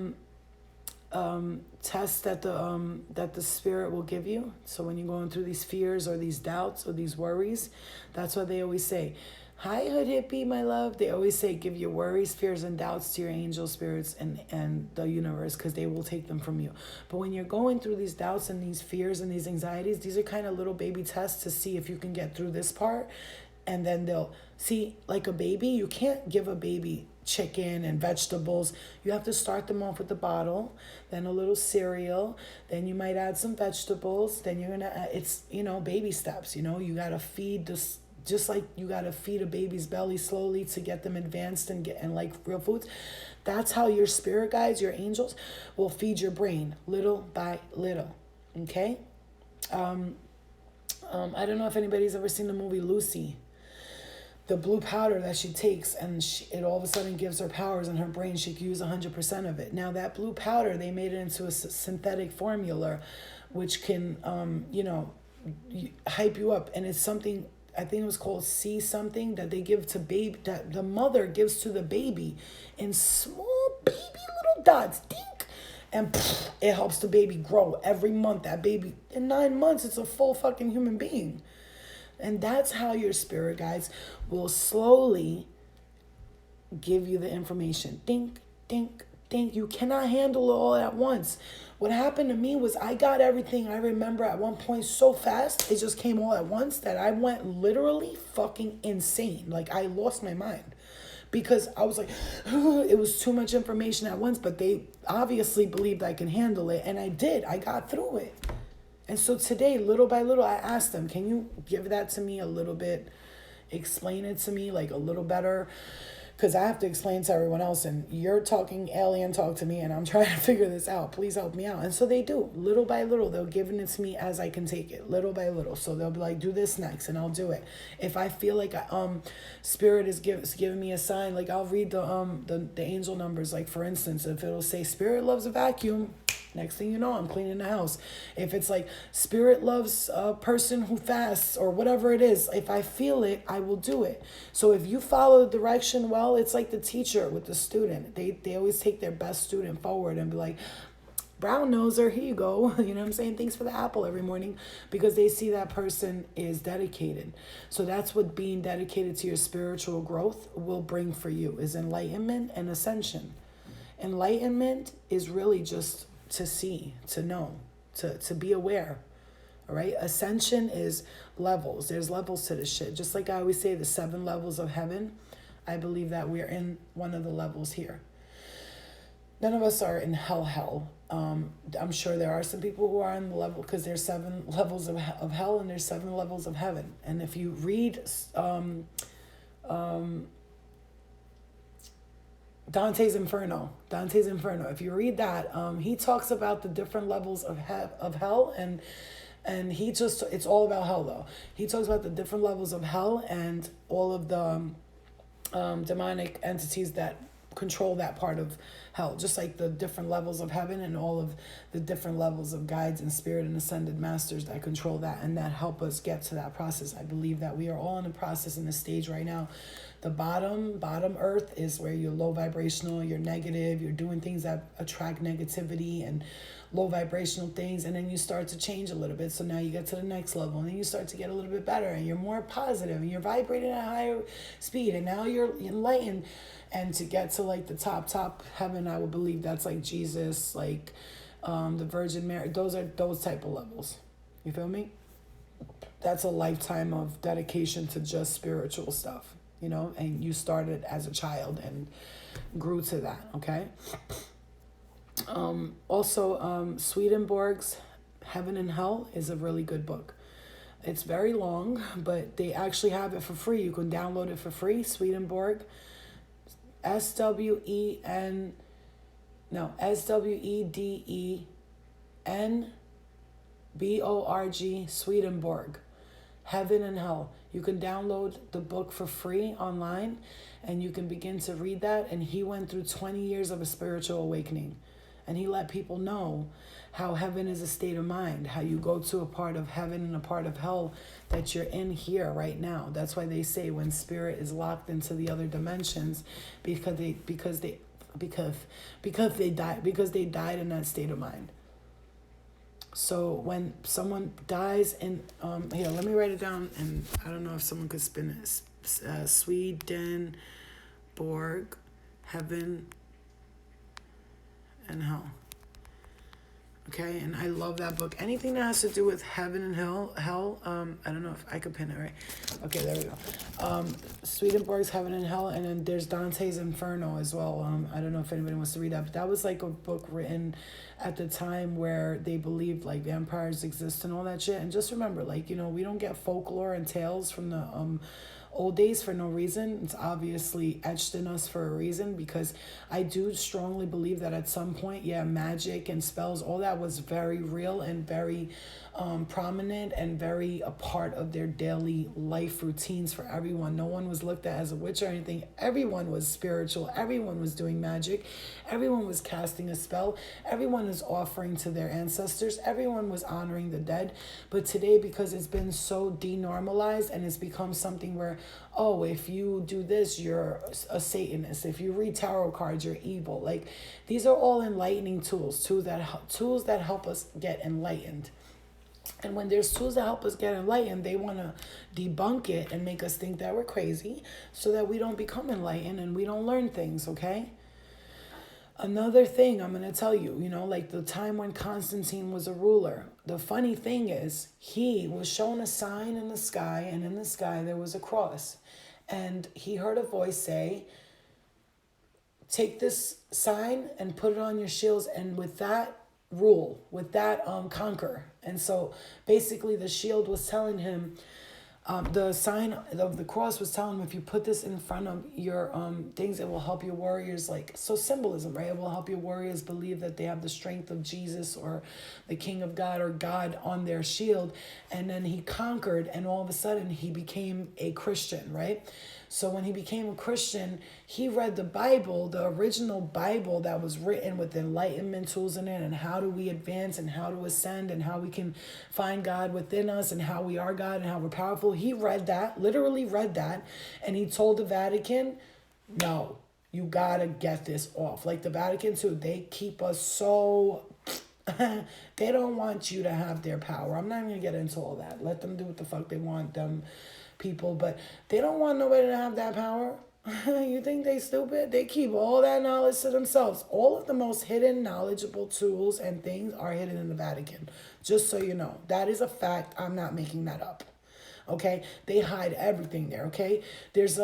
tests that the spirit will give you. So when you're going through these fears or these doubts or these worries, that's what they always say. Hi, Hood Hippie, my love. They always say, give your worries, fears, and doubts to your angel spirits and the universe, because they will take them from you. But when you're going through these doubts and these fears and these anxieties, these are kind of little baby tests to see if you can get through this part. And then they'll see, like a baby, you can't give a baby chicken and vegetables. You have to start them off with the bottle, then a little cereal, then you might add some vegetables, then you're gonna add, it's, baby steps. You gotta feed this, just like you gotta feed a baby's belly slowly to get them advanced and like real foods. That's how your spirit guides, your angels, will feed your brain little by little. Okay. I don't know if anybody's ever seen the movie Lucy. The blue powder that she takes, and it all of a sudden gives her powers in her brain. She can use 100% of it. Now that blue powder, they made it into a synthetic formula, which can, hype you up. And it's something, I think it was called C something, that they give to baby, that the mother gives to the baby in small baby little dots. Dink. And it helps the baby grow every month. That baby, in 9 months, it's a full fucking human being. And that's how your spirit guides will slowly give you the information. Dink, dink, dink. You cannot handle it all at once. What happened to me was I got everything, I remember at one point, so fast. It just came all at once that I went literally fucking insane. Like, I lost my mind. Because I was like, it was too much information at once. But they obviously believed I can handle it. And I did. I got through it. And so today, little by little, I asked them, can you give that to me a little bit? Explain it to me like a little better? Because I have to explain to everyone else, and you're talking alien talk to me, and I'm trying to figure this out. Please help me out. And so they do. Little by little, they'll give it to me as I can take it. Little by little. So they'll be like, do this next, and I'll do it. If I feel like spirit is giving me a sign, like I'll read the angel numbers. Like, for instance, if it'll say spirit loves a vacuum, next thing you know, I'm cleaning the house. If it's like spirit loves a person who fasts or whatever it is, if I feel it, I will do it. So if you follow the direction well, it's like the teacher with the student. They always take their best student forward and be like, brown noser, here you go. You know what I'm saying? Thanks for the apple every morning, because they see that person is dedicated. So that's what being dedicated to your spiritual growth will bring for you, is enlightenment and ascension. Enlightenment is really just to see, to know, to be aware. All right. Ascension is levels. There's levels to this shit. Just like I always say, the 7 levels of heaven. I believe that we're in one of the levels here. None of us are in hell. I'm sure there are some people who are on the level, because there's 7 levels of hell and there's 7 levels of heaven. And if you read Dante's Inferno. If you read that, he talks about the different levels of hell, and he just, it's all about hell though. He talks about the different levels of hell and all of the demonic entities that control that part of hell, just like the different levels of heaven and all of the different levels of guides and spirit and ascended masters that control that and that help us get to that process. I believe that we are all in the process, in the stage right now. The bottom earth is where you're low vibrational, you're negative, you're doing things that attract negativity and low vibrational things, and then you start to change a little bit. So now you get to the next level, and then you start to get a little bit better, and you're more positive, and you're vibrating at a higher speed, and now you're enlightened. And to get to like the top heaven, I would believe that's like Jesus, like the Virgin Mary. Those are those type of levels. You feel me? That's a lifetime of dedication to just spiritual stuff, you know, and you started as a child and grew to that, okay? Also, Swedenborg's Heaven and Hell is a really good book. It's very long, but they actually have it for free. You can download it for free. Swedenborg, Swedenborg, Swedenborg, Heaven and Hell. You can download the book for free online, and you can begin to read that. And he went through 20 years of a spiritual awakening, and he let people know how heaven is a state of mind, how you go to a part of heaven and a part of hell that you're in here right now. That's why they say when spirit is locked into the other dimensions, because they died in that state of mind. So when someone dies in, here, let me write it down, and I don't know if someone could spin it. Swedenborg, Heaven and Hell. Okay, and I love that book. Anything that has to do with heaven and hell, I don't know if I could pin it right. Okay, there we go. Swedenborg's Heaven and Hell, and then there's Dante's Inferno as well. I don't know if anybody wants to read that, but that was like a book written at the time where they believed like vampires exist and all that shit. And just remember, like, you know, we don't get folklore and tales from the old days for no reason. It's obviously etched in us for a reason, because I do strongly believe that at some point, magic and spells, all that was very real and very prominent and very a part of their daily life routines for everyone. No one was looked at as a witch or anything. Everyone was spiritual. Everyone was doing magic. Everyone was casting a spell. Everyone is offering to their ancestors. Everyone was honoring the dead. But today, because it's been so denormalized and it's become something where, oh, if you do this, you're a Satanist. If you read tarot cards, you're evil. Like, these are all enlightening tools that help us get enlightened. And when there's tools that help us get enlightened, they want to debunk it and make us think that we're crazy so that we don't become enlightened and we don't learn things, okay? Another thing I'm going to tell you, like the time when Constantine was a ruler, the funny thing is he was shown a sign in the sky, and in the sky there was a cross. And he heard a voice say, take this sign and put it on your shields, and with that rule, with that conquer. And so basically the shield was telling him, the sign of the cross was telling him, if you put this in front of your things, it will help your warriors, like, so symbolism, right? It will help your warriors believe that they have the strength of Jesus or the King of God or God on their shield. And then he conquered, and all of a sudden he became a Christian, right? So when he became a Christian, he read the Bible, the original Bible that was written with enlightenment tools in it, and how do we advance and how to ascend and how we can find God within us and how we are God and how we're powerful. He read that, literally read that, and he told the Vatican, no, you gotta get this off. Like the Vatican too, they keep us so... they don't want you to have their power. I'm not even gonna get into all that. Let them do what the fuck they want, them people, but they don't want nobody to have that power. You think they stupid? They keep all that knowledge to themselves. All of the most hidden knowledgeable tools and things are hidden in the Vatican. Just so you know. That is a fact. I'm not making that up. Okay? They hide everything there, okay? There's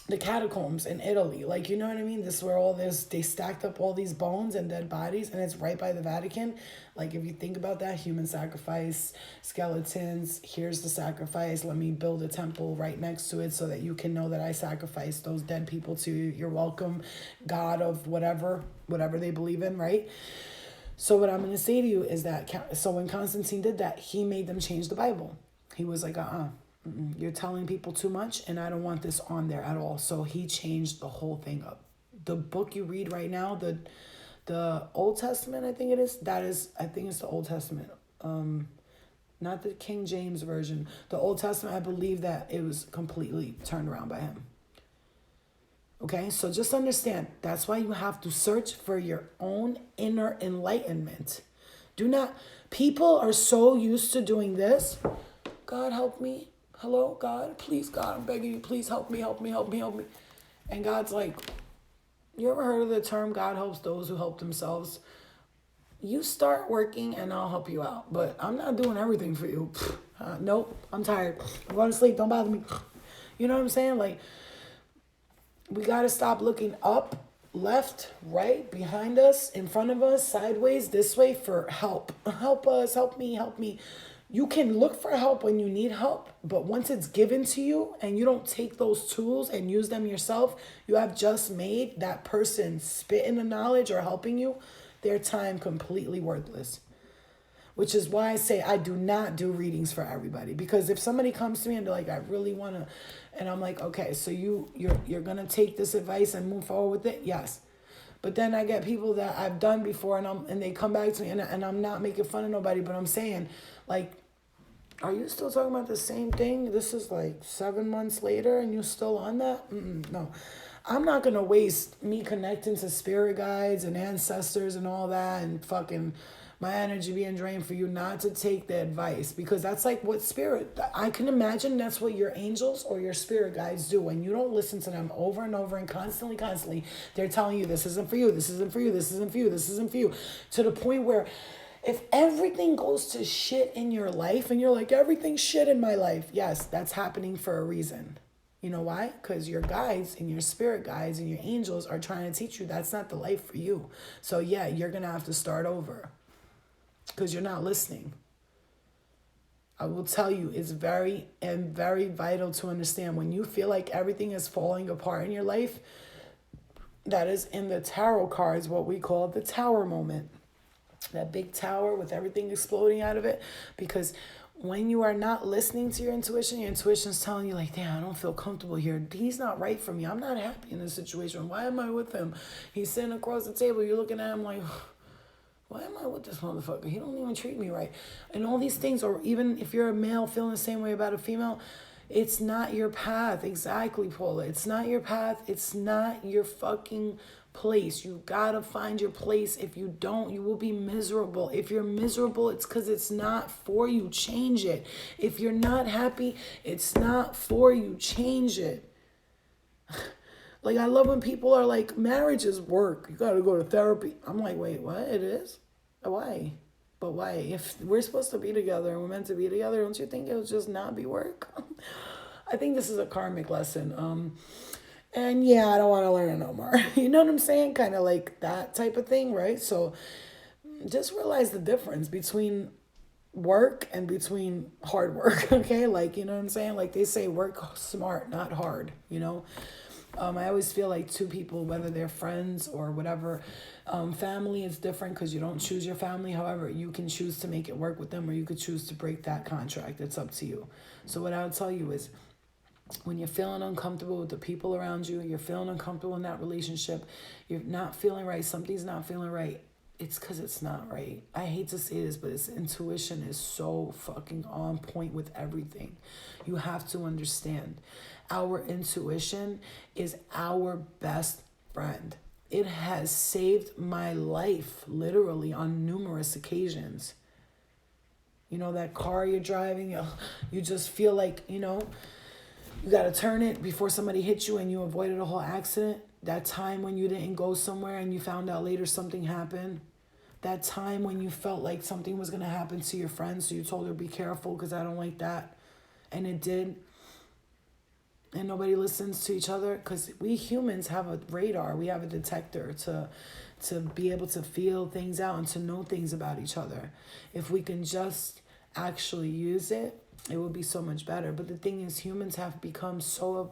the catacombs in Italy. Like, you know what I mean? This is where all this, they stacked up all these bones and dead bodies, and it's right by the Vatican. Like, if you think about that, human sacrifice, skeletons, here's the sacrifice. Let me build a temple right next to it so that you can know that I sacrificed those dead people to you. You're welcome, God of whatever they believe in, right? So what I'm going to say to you is that, so when Constantine did that, he made them change the Bible. He was like, you're telling people too much, and I don't want this on there at all. So he changed the whole thing up. The book you read right now, the Old Testament, I think it is. I think it's the Old Testament. Not the King James version. The Old Testament, I believe that it was completely turned around by him. Okay, so just understand, that's why you have to search for your own inner enlightenment. People are so used to doing this. God, help me. Hello, God, please, God, I'm begging you, please help me. And God's like, you ever heard of the term, God helps those who help themselves? You start working and I'll help you out, but I'm not doing everything for you. Nope, I'm tired. I'm going to sleep, don't bother me. You know what I'm saying? Like, we got to stop looking up, left, right, behind us, in front of us, sideways, this way for help. Help us, help me. You can look for help when you need help, but once it's given to you and you don't take those tools and use them yourself, you have just made that person spitting the knowledge or helping you their time completely worthless. Which is why I say I do not do readings for everybody. Because if somebody comes to me and they're like, I really want to, and I'm like, okay, so you're going to take this advice and move forward with it? Yes. But then I get people that I've done before and they come back to me and I'm not making fun of nobody, but I'm saying, like, are you still talking about the same thing? This is like 7 months later and you're still on that? No. I'm not going to waste me connecting to spirit guides and ancestors and all that and fucking my energy being drained for you not to take the advice, because that's like what spirit, I can imagine that's what your angels or your spirit guides do. When you don't listen to them over and over and constantly, they're telling you this isn't for you, this isn't for you, this isn't for you, this isn't for you, to the point where if everything goes to shit in your life and you're like, everything's shit in my life, yes, that's happening for a reason. You know why? Because your guides and your spirit guides and your angels are trying to teach you that's not the life for you. So yeah, you're going to have to start over because you're not listening. I will tell you, it's very vital to understand when you feel like everything is falling apart in your life, that is in the tarot cards, what we call the tower moment. That big tower with everything exploding out of it. Because when you are not listening to your intuition's telling you like, damn, I don't feel comfortable here. He's not right for me. I'm not happy in this situation. Why am I with him? He's sitting across the table. You're looking at him like, why am I with this motherfucker? He don't even treat me right. And all these things, or even if you're a male feeling the same way about a female, it's not your path. Exactly, Paula. It's not your path. It's not your fucking place. You gotta find your place. If you don't, you will be miserable. If you're miserable, it's because it's not for you. Change it. If you're not happy, it's not for you. Change it. Like, I love when people are like, marriage is work. You gotta go to therapy. I'm like, wait, what? It is? Why? But why? If we're supposed to be together and we're meant to be together, don't you think it would just not be work? I think this is a karmic lesson. And yeah, I don't want to learn it no more. You know what I'm saying? Kind of like that type of thing, right? So just realize the difference between work and between hard work, okay? Like, you know what I'm saying? Like they say, work smart, not hard, you know? I always feel like two people, whether they're friends or whatever, family is different because you don't choose your family. However, you can choose to make it work with them or you could choose to break that contract. It's up to you. So what I would tell you is, when you're feeling uncomfortable with the people around you, you're feeling uncomfortable in that relationship, you're not feeling right, something's not feeling right, it's because it's not right. I hate to say this, but its intuition is so fucking on point with everything. You have to understand, our intuition is our best friend. It has saved my life, literally, on numerous occasions. You know, that car you're driving, you just feel like, you know, you got to turn it before somebody hits you and you avoided a whole accident. That time when you didn't go somewhere and you found out later something happened. That time when you felt like something was going to happen to your friend, so you told her, be careful because I don't like that. And it did. And nobody listens to each other because we humans have a radar. We have a detector to be able to feel things out and to know things about each other. If we can just actually use it, it would be so much better. But the thing is, humans have become so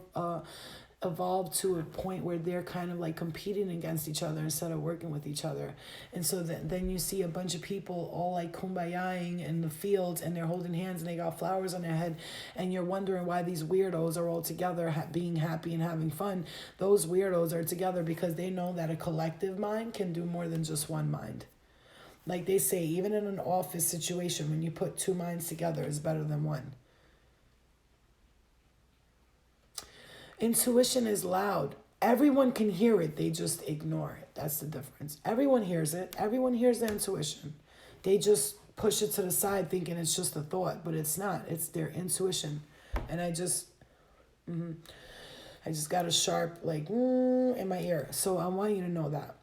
evolved to a point where they're kind of like competing against each other instead of working with each other. And so then you see a bunch of people all like kumbayaing in the fields and they're holding hands and they got flowers on their head, and you're wondering why these weirdos are all together being happy and having fun. Those weirdos are together because they know that a collective mind can do more than just one mind. Like they say, even in an office situation, when you put two minds together, it's better than one. Intuition is loud. Everyone can hear it. They just ignore it. That's the difference. Everyone hears it. Everyone hears their intuition. They just push it to the side thinking it's just a thought, but it's not. It's their intuition. And I just got a sharp, like, in my ear. So I want you to know that.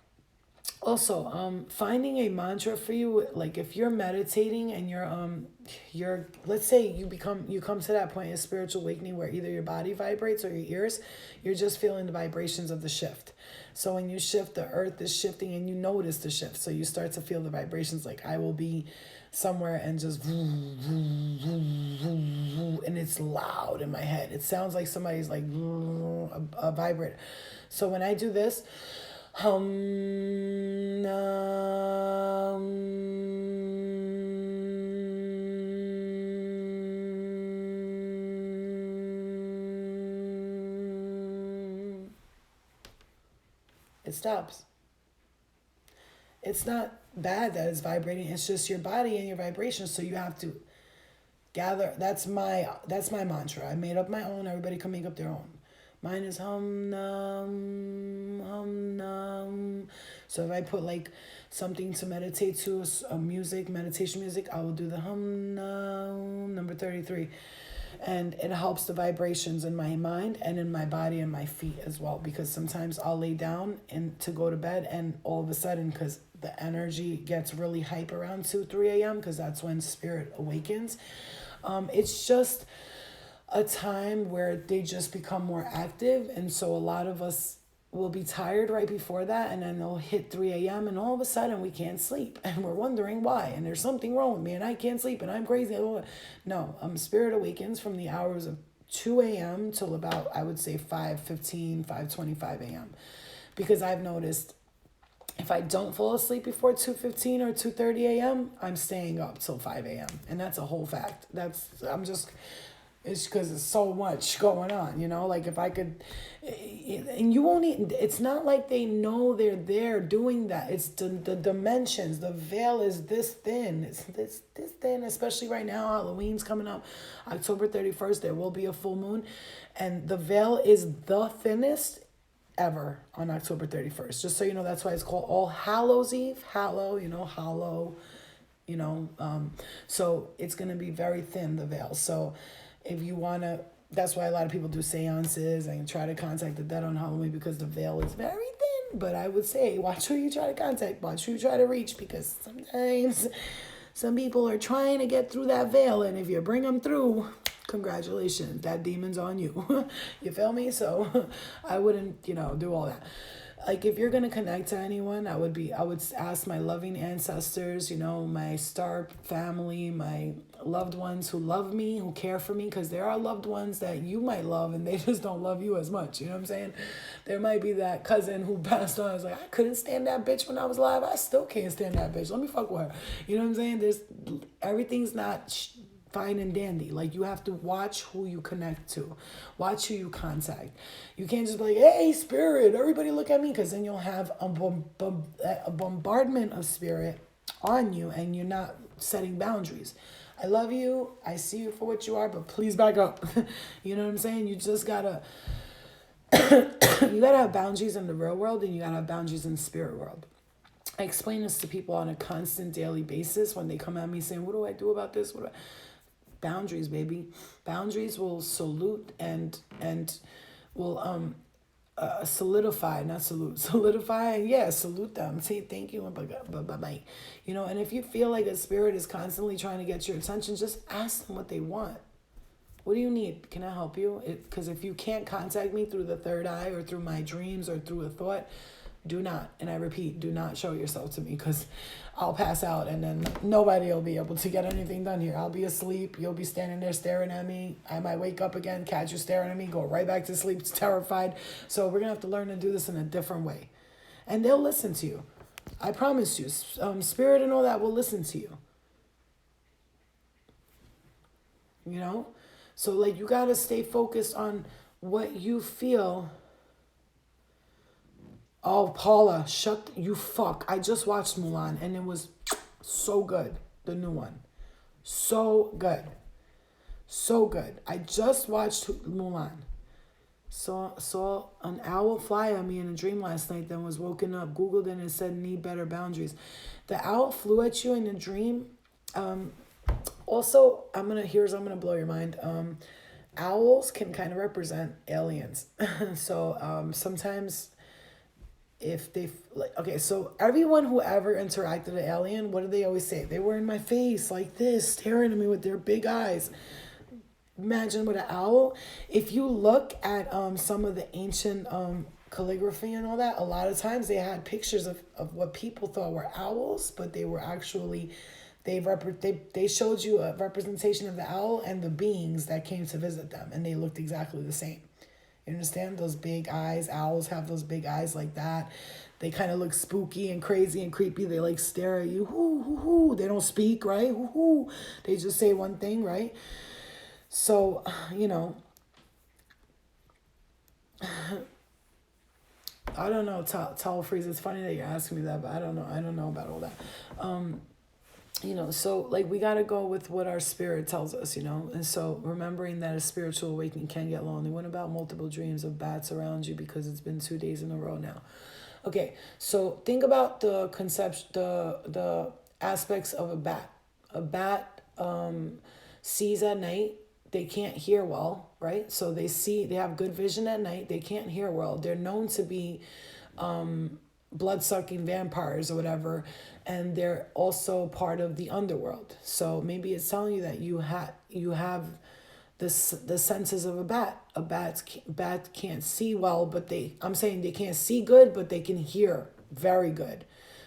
Also, finding a mantra for you, like if you're meditating and you're, let's say you come to that point of spiritual awakening where either your body vibrates or your ears, you're just feeling the vibrations of the shift. So when you shift, the earth is shifting and you notice the shift. So you start to feel the vibrations, like I will be somewhere and just and it's loud in my head. It sounds like somebody's like a vibrator. So when I do this, hum, it stops. It's not bad that it's vibrating. It's just your body and your vibrations. So you have to gather. That's my mantra. I made up my own. Everybody can make up their own. Mine is hum num hum num. So if I put like something to meditate to, a music, meditation music, I will do the hum num number 33. And it helps the vibrations in my mind and in my body and my feet as well, because sometimes I'll lay down and to go to bed, and all of a sudden, because the energy gets really hype around 2-3 a.m. because that's when spirit awakens. It's just a time where they just become more active, and so a lot of us will be tired right before that, and then they'll hit 3 a.m. and all of a sudden we can't sleep and we're wondering why, and there's something wrong with me and I can't sleep and I'm crazy. No, spirit awakens from the hours of 2 a.m. till about, I would say, 5:15, 5:25 a.m. because I've noticed if I don't fall asleep before 2:15 or 2:30 a.m., I'm staying up till 5 a.m. And that's a whole fact. It's because there's so much going on, like if I could, and you won't eat, it's not like they know they're there doing that. It's the dimensions. The veil is this thin. It's this thin, especially right now. Halloween's coming up, October 31st, there will be a full moon, and the veil is the thinnest ever on October 31st. Just so you know, that's why it's called All Hallows Eve. Hallow, hollow, so it's going to be very thin, the veil. So if you want to, that's why a lot of people do seances and try to contact the dead on Halloween, because the veil is very thin. But I would say, watch who you try to contact, watch who you try to reach, because sometimes some people are trying to get through that veil, and if you bring them through, congratulations, that demon's on you. You feel me? So I wouldn't, do all that. Like if you're gonna connect to anyone, I would ask my loving ancestors, my star family, my loved ones who love me, who care for me, because there are loved ones that you might love and they just don't love you as much. You know what I'm saying? There might be that cousin who passed on. I was like, I couldn't stand that bitch when I was alive. I still can't stand that bitch. Let me fuck with her. You know what I'm saying? Everything's not fine and dandy. Like, you have to watch who you connect to, watch who you contact. You can't just be like, hey, spirit, everybody look at me, because then you'll have a bombardment of spirit on you, and you're not setting boundaries. I love you, I see you for what you are, but please back up. You know what I'm saying? You just gotta you gotta have boundaries in the real world, and you gotta have boundaries in the spirit world. I explain this to people on a constant daily basis when they come at me saying, what do I do about this? Boundaries, baby. Boundaries will salute and will solidify, not salute, solidify. Yeah, salute them. Say thank you and bye. And if you feel like a spirit is constantly trying to get your attention, just ask them what they want. What do you need? Can I help you? Because if you can't contact me through the third eye or through my dreams or through a thought, do not, and I repeat, do not show yourself to me, because I'll pass out and then nobody will be able to get anything done here. I'll be asleep. You'll be standing there staring at me. I might wake up again, catch you staring at me, go right back to sleep, terrified. So we're going to have to learn to do this in a different way. And they'll listen to you. I promise you. Spirit and all that will listen to you. So, like, you got to stay focused on what you feel. Oh, Paula, shut you fuck. I just watched Mulan and it was so good. The new one. So good. So good. I just watched Mulan. Saw an owl fly at me in a dream last night, then was woken up, Googled it, and it said need better boundaries. The owl flew at you in a dream. Also, I'm gonna blow your mind. Owls can kind of represent aliens. So sometimes if they like, okay, so everyone who ever interacted with an alien, what do they always say? They were in my face like this, staring at me with their big eyes. Imagine with an owl. If you look at some of the ancient calligraphy and all that, a lot of times they had pictures of what people thought were owls, but they were actually they showed you a representation of the owl and the beings that came to visit them, and they looked exactly the same. You understand? Those big eyes. Owls have those big eyes like that. They kind of look spooky and crazy and creepy. They like stare at you. Hoo, hoo, hoo. They don't speak, right? Hoo, hoo. They just say one thing, right? So, you know, I don't know, towel freeze. It's funny that you're asking me that, but I don't know. I don't know about all that. You know, so like we got to go with what our spirit tells us, you know. And so remembering that a spiritual awakening can get lonely. What about multiple dreams of bats around you because it's been 2 days in a row now? Okay, so think about the concept, the aspects of a bat. A bat sees at night. They can't hear well, right? So they have good vision at night. They can't hear well. They're known to be blood-sucking vampires or whatever, and they're also part of the underworld. So maybe it's telling you that you have the senses of a bat. A bat can't see well, but I'm saying they can't see good, but they can hear very good.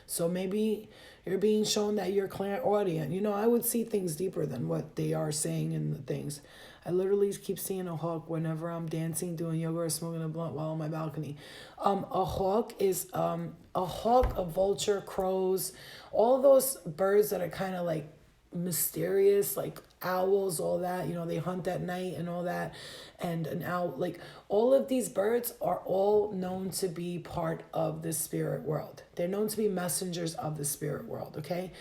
So maybe you're being shown that you're clairaudient. You know, I would see things deeper than what they are saying in the things. I literally keep seeing a hawk whenever I'm dancing, doing yoga, or smoking a blunt while on my balcony. A hawk is a vulture, crows, all those birds that are kind of like mysterious, like owls, all that, you know, they hunt at night and all that. And an owl, like all of these birds are all known to be part of the spirit world. They're known to be messengers of the spirit world. Okay.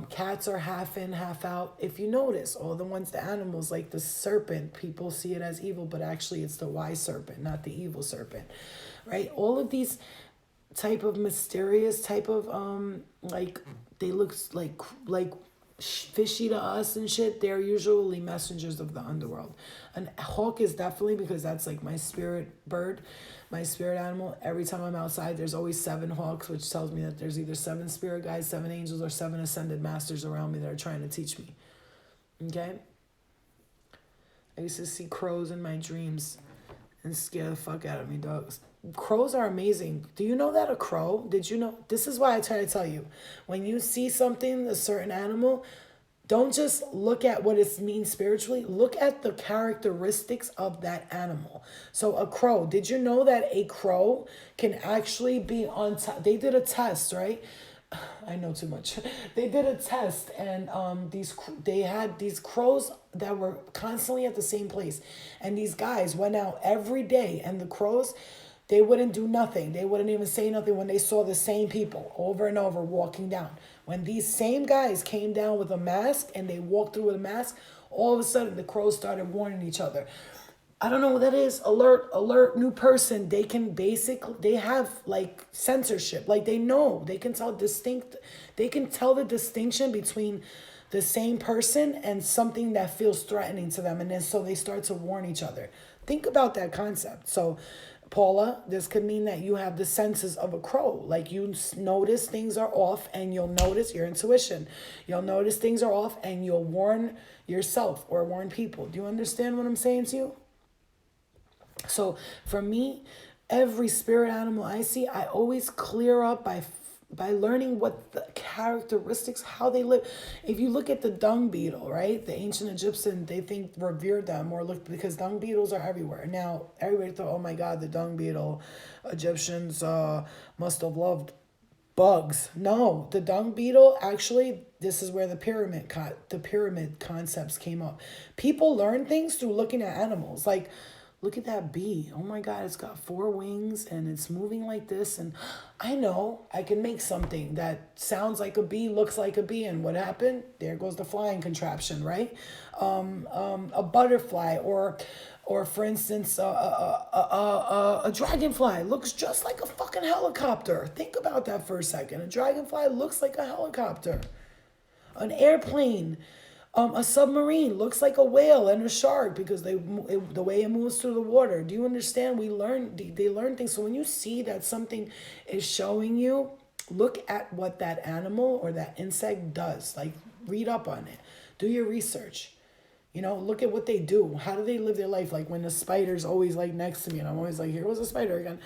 Cats are half in, half out. If you notice, all the ones, the animals, like the serpent, people see it as evil, but actually it's the wise serpent, not the evil serpent, right? All of these type of mysterious type of like they look like fishy to us and shit. They're usually messengers of the underworld. An hawk is definitely, because that's like my spirit bird, my spirit animal. Every time I'm outside, there's always 7 hawks, which tells me that there's either 7 spirit guides, 7 angels, or 7 ascended masters around me that are trying to teach me. Okay? I used to see crows in my dreams and scare the fuck out of me, dogs. Crows are amazing. Do you know that a crow? Did you know? This is why I try to tell you. When you see something, a certain animal, don't just look at what it means spiritually. Look at the characteristics of that animal. So a crow, did you know that a crow can actually be on top? They did a test, right? I know too much. They did a test, and they had these crows that were constantly at the same place. And these guys went out every day, and the crows, they wouldn't do nothing. They wouldn't even say nothing when they saw the same people over and over walking down. When these same guys came down with a mask and they walked through with a mask, all of a sudden the crows started warning each other. I don't know what that is. Alert, new person. They can they have like censorship. Like they know, they can tell the distinction between the same person and something that feels threatening to them. And then so they start to warn each other. Think about that concept. So Paula, this could mean that you have the senses of a crow. Like you notice things are off and you'll notice your intuition. You'll notice things are off and you'll warn yourself or warn people. Do you understand what I'm saying to you? So for me, every spirit animal I see, I always clear up by learning what the characteristics, how they live. If you look at the dung beetle, right? The ancient Egyptian, they think revered them or looked, because dung beetles are everywhere. Now, everybody thought, oh my God, the dung beetle, Egyptians must have loved bugs. No, the dung beetle, actually, this is where the pyramid concepts came up. People learn things through looking at animals. Like, look at that bee. Oh my God, it's got 4 wings and it's moving like this. And I know I can make something that sounds like a bee, looks like a bee. And what happened? There goes the flying contraption, right? A butterfly or for instance, a dragonfly looks just like a fucking helicopter. Think about that for a second. A dragonfly looks like a helicopter. An airplane. A submarine looks like a whale and a shark because the way it moves through the water. Do you understand? They learn things. So when you see that something is showing you, look at what that animal or that insect does. Like, read up on it. Do your research. Look at what they do. How do they live their life? Like when the spider's always like next to me and I'm always like, here goes a spider again.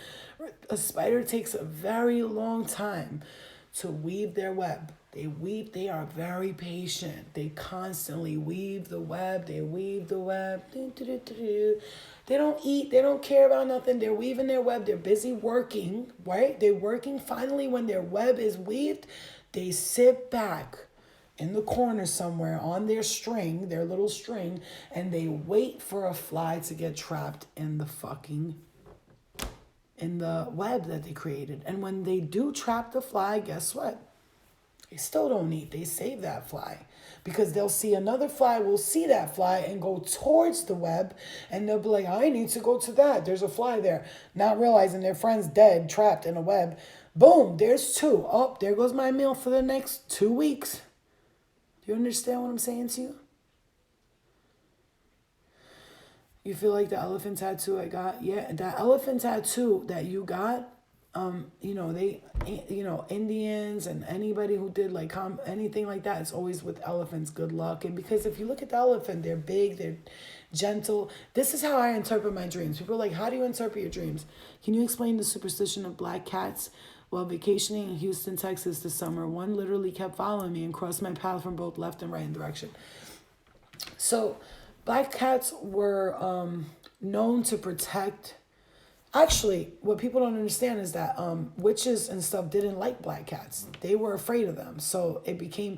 A spider takes a very long time to weave their web. They are very patient. They constantly weave the web. They weave the web. They don't eat. They don't care about nothing. They're weaving their web. They're busy working, right? They're working. Finally, when their web is weaved, they sit back in the corner somewhere on their string, their little string, and they wait for a fly to get trapped in the web that they created. And when they do trap the fly, guess what? They still don't eat. They save that fly because they'll see another fly, will see that fly and go towards the web, and they'll be like, I need to go to that. There's a fly there. Not realizing their friend's dead, trapped in a web. Boom, there's two. Oh, there goes my meal for the next 2 weeks. Do you understand what I'm saying to you? You feel like the elephant tattoo I got? Yeah, that elephant tattoo that you got, Indians and anybody who did like anything like that, it's always with elephants, good luck. And because if you look at the elephant, they're big, they're gentle. This is how I interpret my dreams. People are like, how do you interpret your dreams? Can you explain the superstition of black cats? While vacationing in Houston, Texas this summer, one literally kept following me and crossed my path from both left and right direction. So black cats were known to protect. Actually, what people don't understand is that witches and stuff didn't like black cats. They were afraid of them. So it became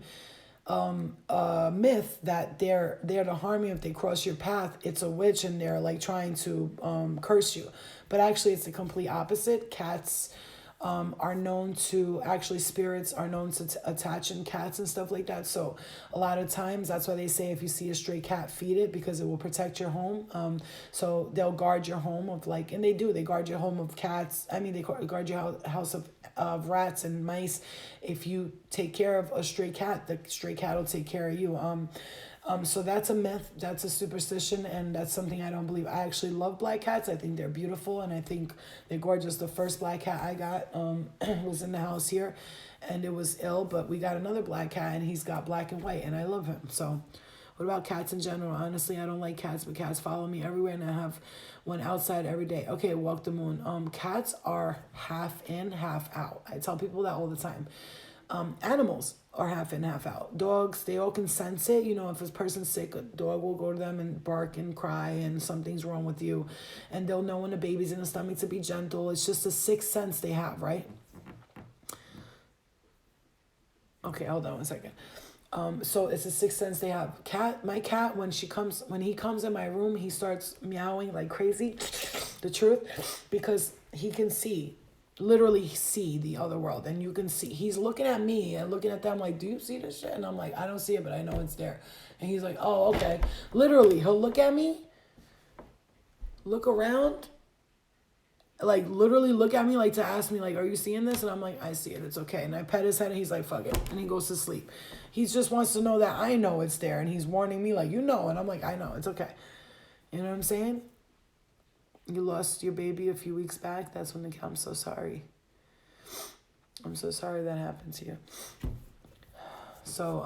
a myth that they're there to harm you if they cross your path. It's a witch and they're like trying to curse you. But actually, it's the complete opposite. Cats are known to, actually spirits are known to attach in cats and stuff like that. So a lot of times that's why they say if you see a stray cat, feed it because it will protect your home. So they'll guard your home of like, and they guard your home of cats. I mean, they guard your house of rats and mice. If you take care of a stray cat, the stray cat will take care of you. So that's a myth, that's a superstition, and that's something I don't believe. I actually love black cats. I think they're beautiful, and I think they're gorgeous. The first black cat I got was in the house here, and it was ill, but we got another black cat, and he's got black and white, and I love him. So what about cats in general? Honestly, I don't like cats, but cats follow me everywhere, and I have one outside every day. Okay, walk the moon. Cats are half in, half out. I tell people that all the time. Animals are half in, half out. Dogs, they all can sense it. If a person's sick, a dog will go to them and bark and cry and something's wrong with you. And they'll know when a baby's in the stomach to be gentle. It's just a sixth sense they have, right? Okay, hold on one second. So it's a sixth sense they have. My cat, when he comes in my room, he starts meowing like crazy. The truth, because he can literally see the other world, and you can see he's looking at me and looking at them like, do you see this shit? And I'm like, I don't see it, but I know it's there. And he's like, oh, okay. Literally, he'll look at me, look around, like literally look at me like to ask me like, are you seeing this? And I'm like, I see it, it's okay. And I pet his head and he's like, fuck it, and he goes to sleep. He just wants to know that I know it's there, and he's warning me like, and I'm like, I know, it's okay. You know what I'm saying? You lost your baby a few weeks back. That's when I'm so sorry. I'm so sorry that happened to you. So,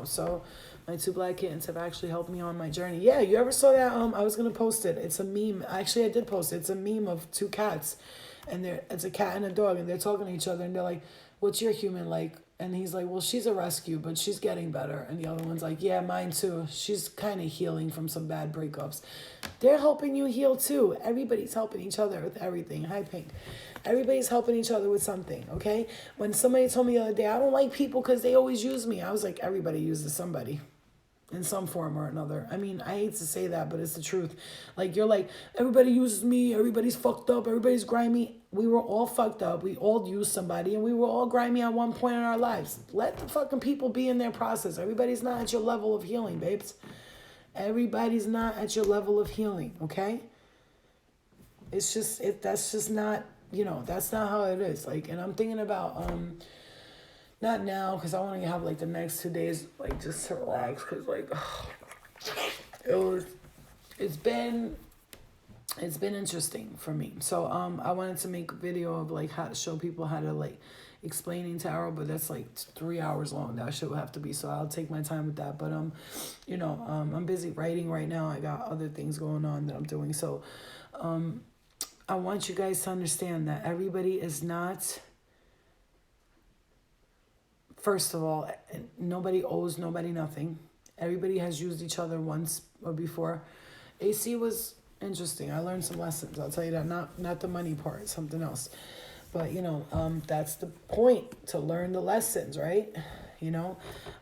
so my 2 black kittens have actually helped me on my journey. Yeah, you ever saw that? I was going to post it. It's a meme. Actually, I did post it. It's a meme of 2 cats. And it's a cat and a dog. And they're talking to each other. And they're like, what's your human like? And he's like, well, she's a rescue, but she's getting better. And the other one's like, yeah, mine too. She's kind of healing from some bad breakups. They're helping you heal too. Everybody's helping each other with everything. Hi, Pink. Everybody's helping each other with something, okay? When somebody told me the other day, I don't like people because they always use me. I was like, everybody uses somebody in some form or another. I mean, I hate to say that, but it's the truth. Like, you're like, everybody uses me, everybody's fucked up, everybody's grimy. We were all fucked up. We all used somebody, and we were all grimy at one point in our lives. Let the fucking people be in their process. Everybody's not at your level of healing, babes. Everybody's not at your level of healing, okay? It's just, that's just not, that's not how it is. Like, and I'm thinking about, Not now, because I want to have like the next 2 days like just to relax, because like it's been interesting for me. So I wanted to make a video of like how to show people how to like explaining tarot, but that's like 3 hours long. That shit will have to be, so I'll take my time with that. But I'm busy writing right now. I got other things going on that I'm doing. So I want you guys to understand that everybody is not, first of all, nobody owes nobody nothing. Everybody has used each other once or before. AC was interesting. I learned some lessons. I'll tell you that. Not the money part, something else. But that's the point, to learn the lessons, right?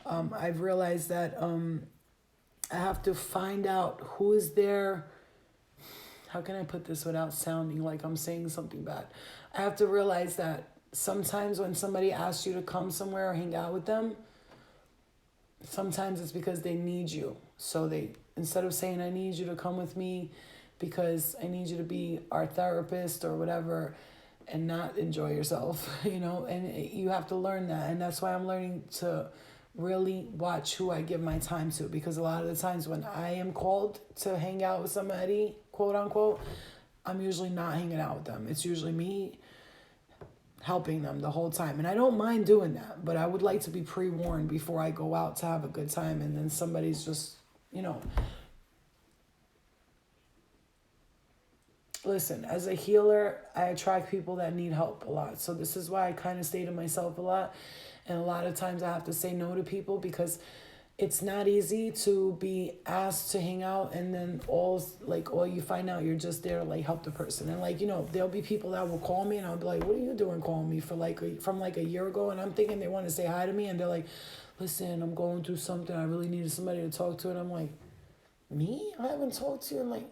I've realized that I have to find out who is there. How can I put this without sounding like I'm saying something bad? I have to realize that sometimes when somebody asks you to come somewhere or hang out with them, sometimes it's because they need you. So they, instead of saying, I need you to come with me because I need you to be our therapist or whatever, and not enjoy yourself, and you have to learn that. And that's why I'm learning to really watch who I give my time to, because a lot of the times when I am called to hang out with somebody, quote unquote, I'm usually not hanging out with them. It's usually me helping them the whole time. And I don't mind doing that, but I would like to be pre-warned before I go out to have a good time, and then somebody's just, Listen, as a healer, I attract people that need help a lot. So this is why I kind of stay to myself a lot. And a lot of times I have to say no to people, because it's not easy to be asked to hang out and then all you find out you're just there to like help the person. And there'll be people that will call me and I'll be like, what are you doing calling me from a year ago? And I'm thinking they want to say hi to me, and they're like, listen, I'm going through something. I really needed somebody to talk to. And I'm like, me? I haven't talked to you in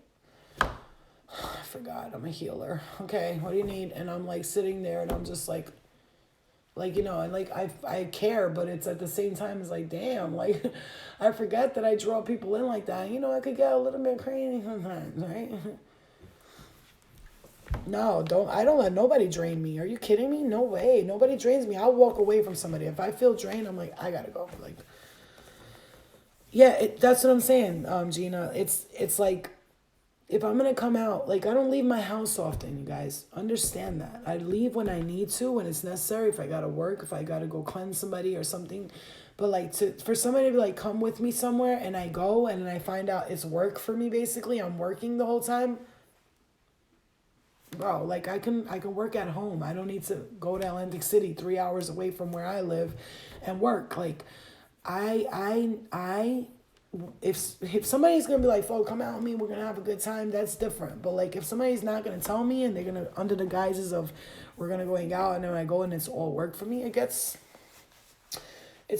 I forgot, I'm a healer. Okay, what do you need? And I'm like sitting there and I'm just and I care, but it's at the same time, it's like, damn, I forget that I draw people in like that. I could get a little bit crazy sometimes, right? No, I don't let nobody drain me. Are you kidding me? No way. Nobody drains me. I'll walk away from somebody. If I feel drained, I'm like, I gotta go. That's what I'm saying, Gina. It's like, if I'm going to come out, I don't leave my house often, you guys. Understand that. I leave when I need to, when it's necessary, if I got to work, if I got to go cleanse somebody or something. But, for somebody to, come with me somewhere, and I go, and then I find out it's work for me, basically. I'm working the whole time. Bro, I can work at home. I don't need to go to Atlantic City, 3 hours away from where I live, and work. If somebody's gonna be like, "Oh, come out with me, we're gonna have a good time," that's different. But if somebody's not gonna tell me, and they're gonna, under the guises of we're gonna go hang out, and then I go and it's all work for me, it's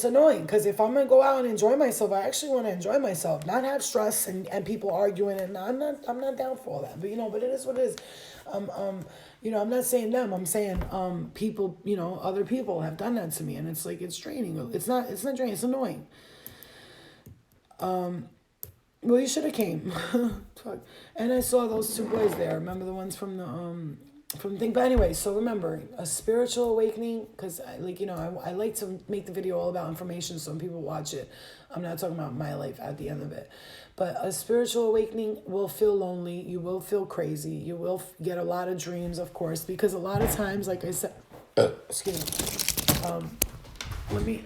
annoying. Because if I'm gonna go out and enjoy myself, I actually want to enjoy myself, not have stress and people arguing. And I'm not down for all that. But it is what it is. I'm not saying them. I'm saying people. Other people have done that to me, and it's it's draining. It's not draining. It's annoying. Well, you should have came. And I saw those two boys there. Remember the ones from the thing? But anyway, so remember, a spiritual awakening, because I like to make the video all about information, so when people watch it, I'm not talking about my life at the end of it. But a spiritual awakening will feel lonely. You will feel crazy. You will get a lot of dreams, of course, because a lot of times, like I said, excuse me.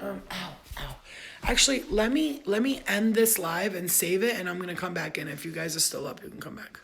Actually, let me end this live and save it, and I'm going to come back in. If you guys are still up, you can come back.